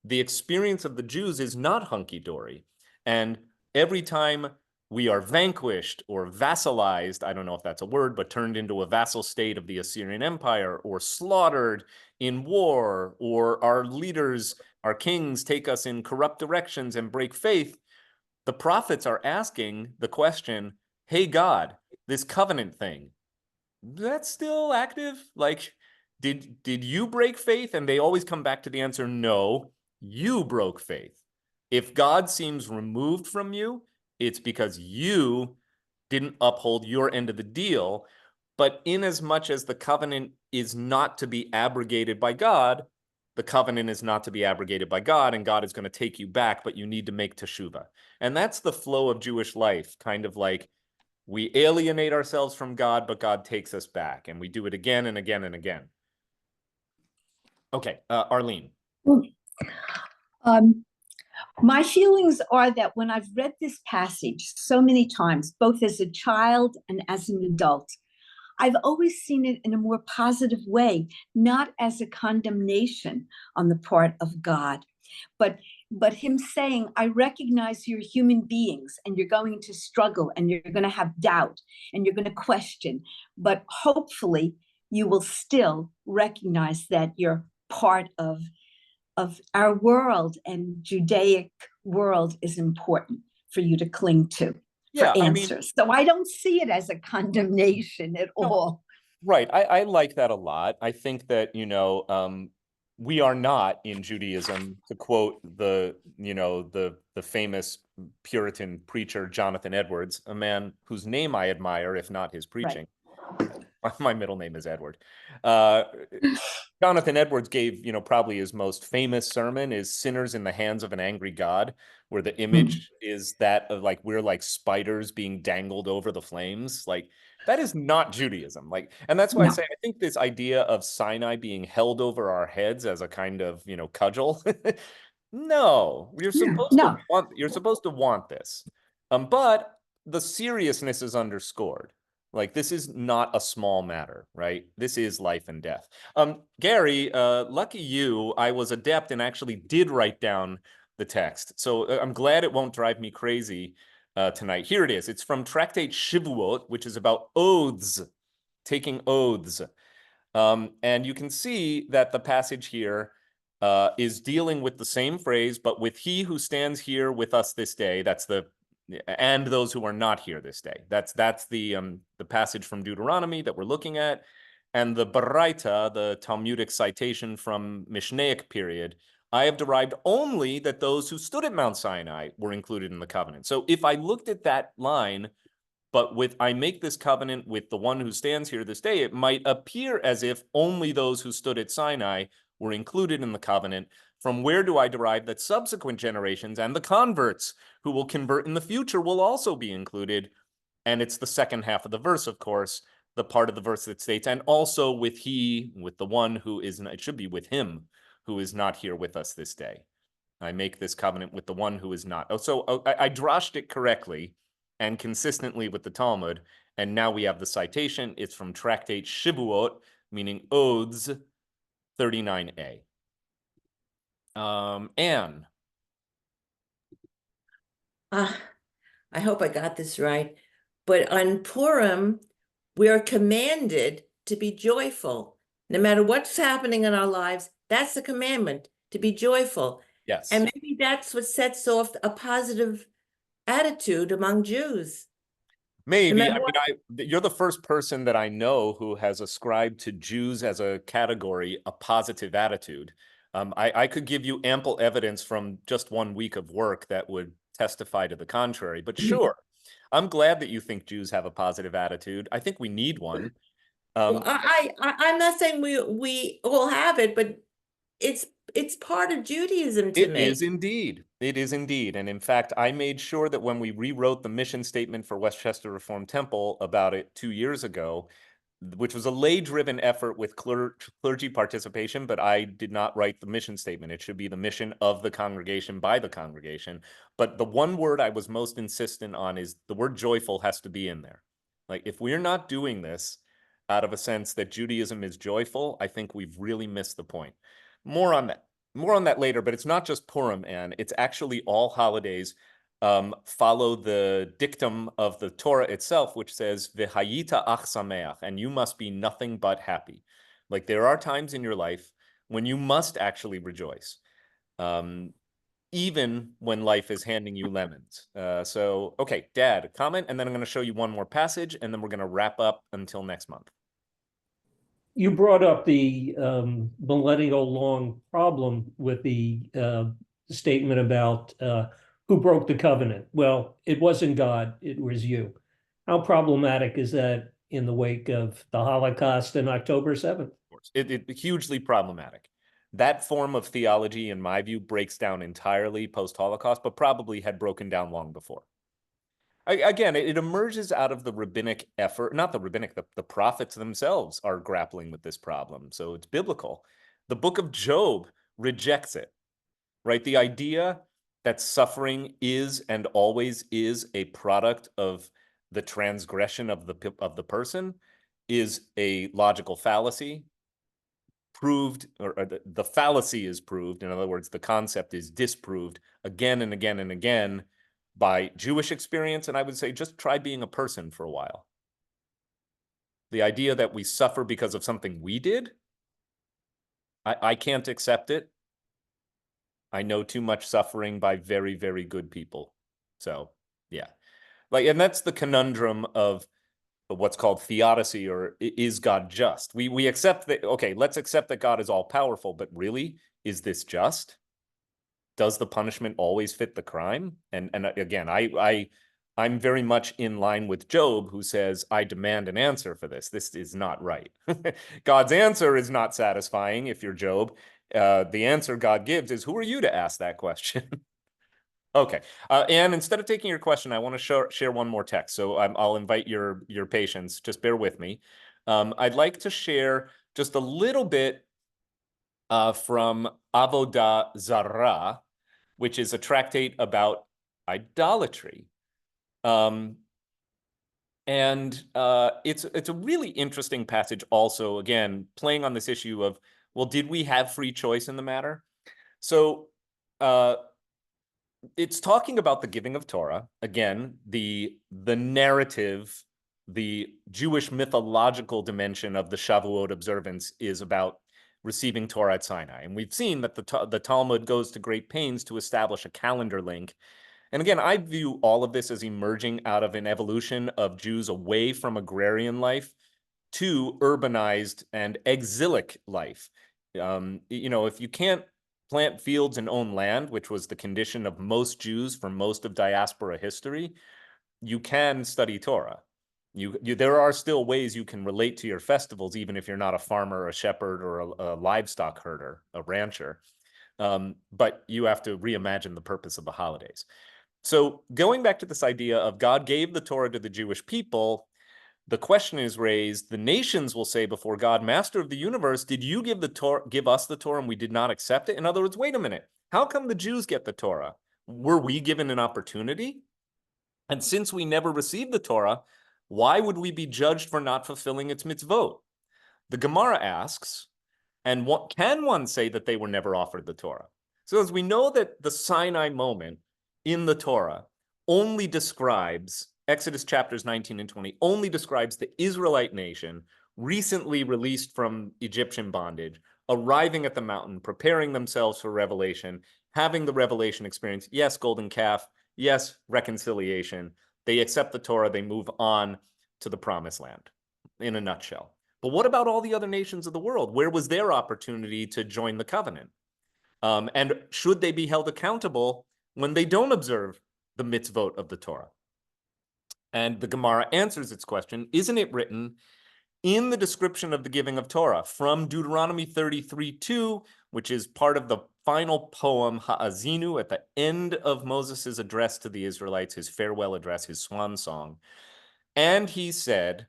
A: the experience of the Jews is not hunky-dory. And every time we are vanquished or vassalized, I don't know if that's a word, but turned into a vassal state of the Assyrian Empire, or slaughtered in war, or our leaders, our kings take us in corrupt directions and break faith, the prophets are asking the question, hey, God, this covenant thing, that's still active? Like, did you break faith? And they always come back to the answer, no, you broke faith. If God seems removed from you, it's because you didn't uphold your end of the deal. But in as much as the covenant is not to be abrogated by God, the covenant is not to be abrogated by God, and God is going to take you back, but you need to make teshuvah. And that's the flow of Jewish life, kind of like we alienate ourselves from God, but God takes us back, and we do it again and again and again. Okay, Arlene.
I: My feelings are that when I've read this passage so many times, both as a child and as an adult, I've always seen it in a more positive way, not as a condemnation on the part of God, but him saying, I recognize you're human beings and you're going to struggle and you're going to have doubt and you're going to question, but hopefully you will still recognize that you're part of our world, and Judaic world is important for you to cling to for answers. So I don't see it as a condemnation at all.
A: Right. I like that a lot. I think that, we are not in Judaism, to quote the famous Puritan preacher, Jonathan Edwards, a man whose name I admire, if not his preaching. Right. My middle name is Edward. Jonathan Edwards gave, probably his most famous sermon is Sinners in the Hands of an Angry God, where the image is that of like, we're like spiders being dangled over the flames. Like, that is not Judaism. Like, and that's why I say, I think this idea of Sinai being held over our heads as a kind of, cudgel. No, you're supposed to want this. But the seriousness is underscored. Like, this is not a small matter, right? This is life and death. Gary, lucky you, I was adept and actually did write down the text. So I'm glad it won't drive me crazy tonight. Here it is. It's from Tractate Shavuot, which is about oaths, taking oaths. And you can see that the passage here is dealing with the same phrase, but with he who stands here with us this day. That's and those who are not here this day. That's the passage from Deuteronomy that we're looking at, and the Baraita, the Talmudic citation from Mishnaic period. I have derived only that those who stood at Mount Sinai were included in the covenant. So if I looked at that line, but I make this covenant with the one who stands here this day, it might appear as if only those who stood at Sinai were included in the covenant. From where do I derive that subsequent generations and the converts who will convert in the future will also be included? And it's the second half of the verse, of course, the part of the verse that states, and also with the one who is, it should be with him who is not here with us this day. I make this covenant with the one who is not. I drashed it correctly and consistently with the Talmud. And now we have the citation. It's from Tractate Shavuot, meaning oaths, 39a. Anne.
E: I hope I got this right. But on Purim, we are commanded to be joyful. No matter what's happening in our lives, that's the commandment, to be joyful.
A: Yes.
E: And maybe that's what sets off a positive attitude among Jews.
A: Maybe.
E: matter
A: I mean, you're the first person that I know who has ascribed to Jews as a category a positive attitude. I could give you ample evidence from just 1 week of work that would testify to the contrary. But sure, I'm glad that you think Jews have a positive attitude. I think we need one.
E: Well, I'm not saying we all have it, but it's part of Judaism to
A: It
E: me.
A: is indeed. It is indeed. And in fact, I made sure that when we rewrote the mission statement for Westchester Reformed Temple about it 2 years ago, which was a lay-driven effort with clergy participation, but I did not write the mission statement. It should be the mission of the congregation by the congregation. But the one word I was most insistent on is the word joyful has to be in there. Like, if we're not doing this out of a sense that Judaism is joyful, I think we've really missed the point. More on that later, but it's not just Purim, Anne. It's actually all holidays follow the dictum of the Torah itself, which says, V'hayita ach sameach, and you must be nothing but happy. Like, there are times in your life when you must actually rejoice, even when life is handing you lemons. So, okay, Dad, comment, and then I'm going to show you one more passage, and then we're going to wrap up until next month.
G: You brought up the millennial-long problem with the statement about who broke the covenant. Well, it wasn't God, it was you. How problematic is that in the wake of the Holocaust and October 7th?
A: It's hugely problematic. That form of theology, in my view, breaks down entirely post-Holocaust, but probably had broken down long before. Again, it emerges out of the rabbinic effort, not the rabbinic, the prophets themselves are grappling with this problem. So it's biblical. The book of Job rejects it, right? The idea that suffering is and always is a product of the transgression of the person is a logical fallacy. Proved, or the fallacy is proved. In other words, the concept is disproved again and again and again by Jewish experience, and I would say just try being a person for a while. The idea that we suffer because of something we did, I can't accept it. I know too much suffering by very, very good people. So, yeah. Like, and that's the conundrum of what's called theodicy, or is God just? We accept that, okay, let's accept that God is all-powerful, but really, is this just? Does the punishment always fit the crime? And again, I'm very much in line with Job, who says, I demand an answer for this. This is not right. God's answer is not satisfying if you're Job. The answer God gives is, who are you to ask that question? Okay. And instead of taking your question, I want to share one more text. So I'll invite your patience. Just bear with me. I'd like to share just a little bit from Avodah Zarah, which is a tractate about idolatry. And it's a really interesting passage also, again, playing on this issue of, well, did we have free choice in the matter? So it's talking about the giving of Torah. Again, the narrative, the Jewish mythological dimension of the Shavuot observance is about receiving Torah at Sinai. And we've seen that the Talmud goes to great pains to establish a calendar link. And again, I view all of this as emerging out of an evolution of Jews away from agrarian life to urbanized and exilic life. If you can't plant fields and own land, which was the condition of most Jews for most of diaspora history, you can study Torah. There are still ways you can relate to your festivals, even if you're not a farmer, a shepherd, or a livestock herder, a rancher. But you have to reimagine the purpose of the holidays. So going back to this idea of God gave the Torah to the Jewish people, the question is raised, the nations will say before God, Master of the universe, did you give us the Torah and we did not accept it? In other words, wait a minute, how come the Jews get the Torah? Were we given an opportunity? And since we never received the Torah, why would we be judged for not fulfilling its mitzvot? The Gemara asks, and what can one say that they were never offered the Torah? So as we know that the Sinai moment in the Torah only describes, Exodus chapters 19 and 20, only describes the Israelite nation recently released from Egyptian bondage, arriving at the mountain, preparing themselves for revelation, having the revelation experience. Yes, golden calf. Yes, reconciliation. They accept the Torah, they move on to the promised land, in a nutshell. But what about all the other nations of the world? Where was their opportunity to join the covenant? And should they be held accountable when they don't observe the mitzvot of the Torah? And the Gemara answers its question, isn't it written in the description of the giving of Torah from Deuteronomy 33:2, which is part of the final poem, Ha'azinu, at the end of Moses' address to the Israelites, his farewell address, his swan song. And he said,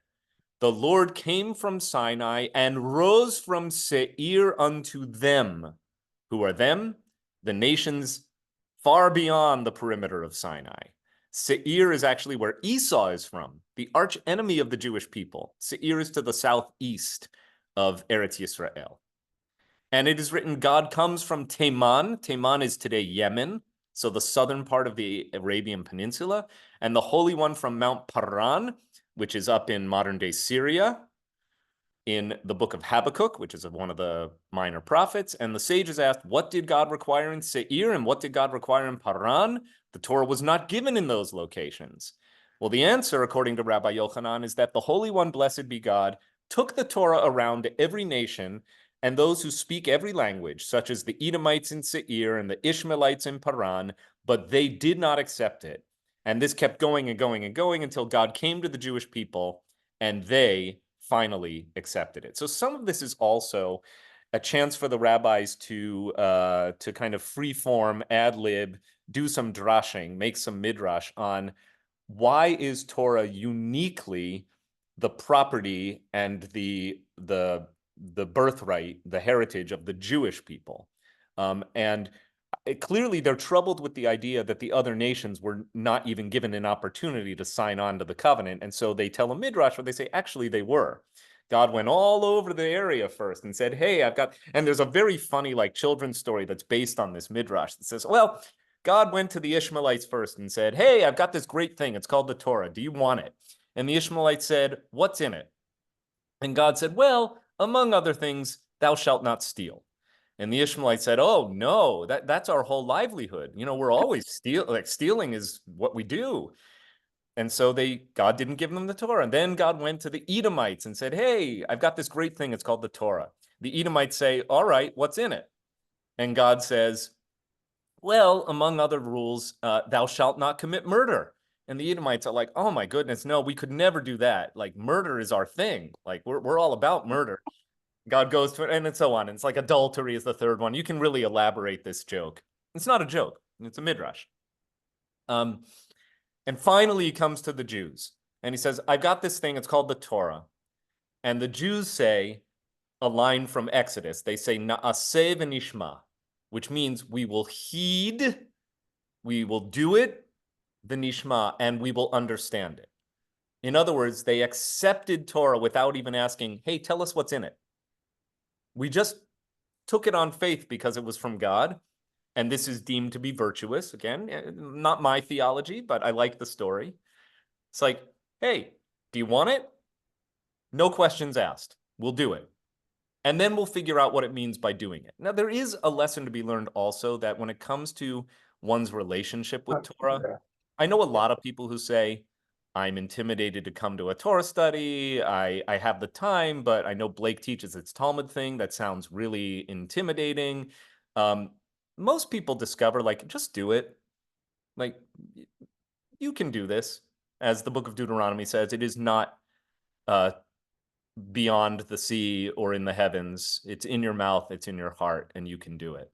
A: the Lord came from Sinai and rose from Seir unto them. Who are them? The nations far beyond the perimeter of Sinai. Seir is actually where Esau is from, the arch enemy of the Jewish people. Seir is to the southeast of Eretz Yisrael. And it is written, God comes from Teman. Teman is today Yemen, so the southern part of the Arabian Peninsula, and the Holy One from Mount Paran, which is up in modern-day Syria, in the book of Habakkuk, which is one of the minor prophets. And the sages asked, what did God require in Seir and what did God require in Paran? The Torah was not given in those locations. Well, the answer, according to Rabbi Yochanan, is that the Holy One, blessed be God, took the Torah around to every nation and those who speak every language, such as the Edomites in Seir and the Ishmaelites in Paran, but they did not accept it. And this kept going and going and going until God came to the Jewish people and they finally accepted it. So some of this is also a chance for the rabbis to kind of free-form, ad-lib, do some drashing, make some midrash on why is Torah uniquely the property and the birthright, the heritage of the Jewish people. Clearly, they're troubled with the idea that the other nations were not even given an opportunity to sign on to the covenant. And so they tell a midrash where they say, actually, they were. God went all over the area first and said, hey, I've got, and there's a very funny like children's story that's based on this midrash that says, well, God went to the Ishmaelites first and said, hey, I've got this great thing. It's called the Torah. Do you want it? And the Ishmaelites said, what's in it? And God said, well, among other things, thou shalt not steal. And the Ishmaelites said, oh, no, that's our whole livelihood. You know, we're always stealing is what we do. And so God didn't give them the Torah. And then God went to the Edomites and said, hey, I've got this great thing. It's called the Torah. The Edomites say, all right, what's in it? And God says, well, among other rules, thou shalt not commit murder. And the Edomites are like, oh my goodness, no, we could never do that. Like murder is our thing. Like we're all about murder. God goes to it, and so on. And it's like adultery is the third one. You can really elaborate this joke. It's not a joke. It's a midrash. And finally, he comes to the Jews. And he says, I've got this thing. It's called the Torah. And the Jews say a line from Exodus. They say, Na'aseh v'nishma, which means we will heed, we will do it, v'nishma, and we will understand it. In other words, they accepted Torah without even asking, hey, tell us what's in it. We just took it on faith because it was from God, and this is deemed to be virtuous. Again, not my theology, but I like the story. It's like, hey, do you want it? No questions asked. We'll do it. And then we'll figure out what it means by doing it. Now, there is a lesson to be learned also that when it comes to one's relationship with Torah, I know a lot of people who say, I'm intimidated to come to a Torah study. I have the time, but I know Blake teaches this Talmud thing that sounds really intimidating. Most people discover, like, just do it. Like, you can do this. As the book of Deuteronomy says, it is not beyond the sea or in the heavens. It's in your mouth, it's in your heart, and you can do it.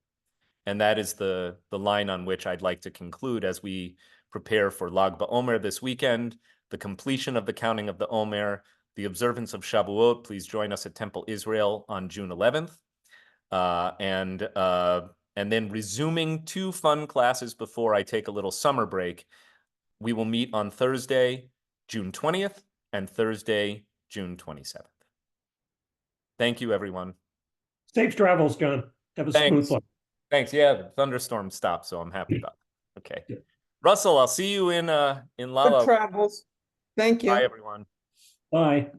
A: And that is the line on which I'd like to conclude as we prepare for Lag BaOmer this weekend, the completion of the counting of the Omer, the observance of Shavuot. Please join us at Temple Israel on June 11th. And then resuming 2 fun classes before I take a little summer break. We will meet on Thursday, June 20th, and Thursday, June 27th. Thank you, everyone.
G: Safe travels, John. Have a smooth flight.
A: Thanks. Yeah, the thunderstorm stopped, so I'm happy about it. Okay. Yeah. Russell, I'll see you in Lala.
F: Good travels. Thank you.
A: Bye, everyone.
G: Bye.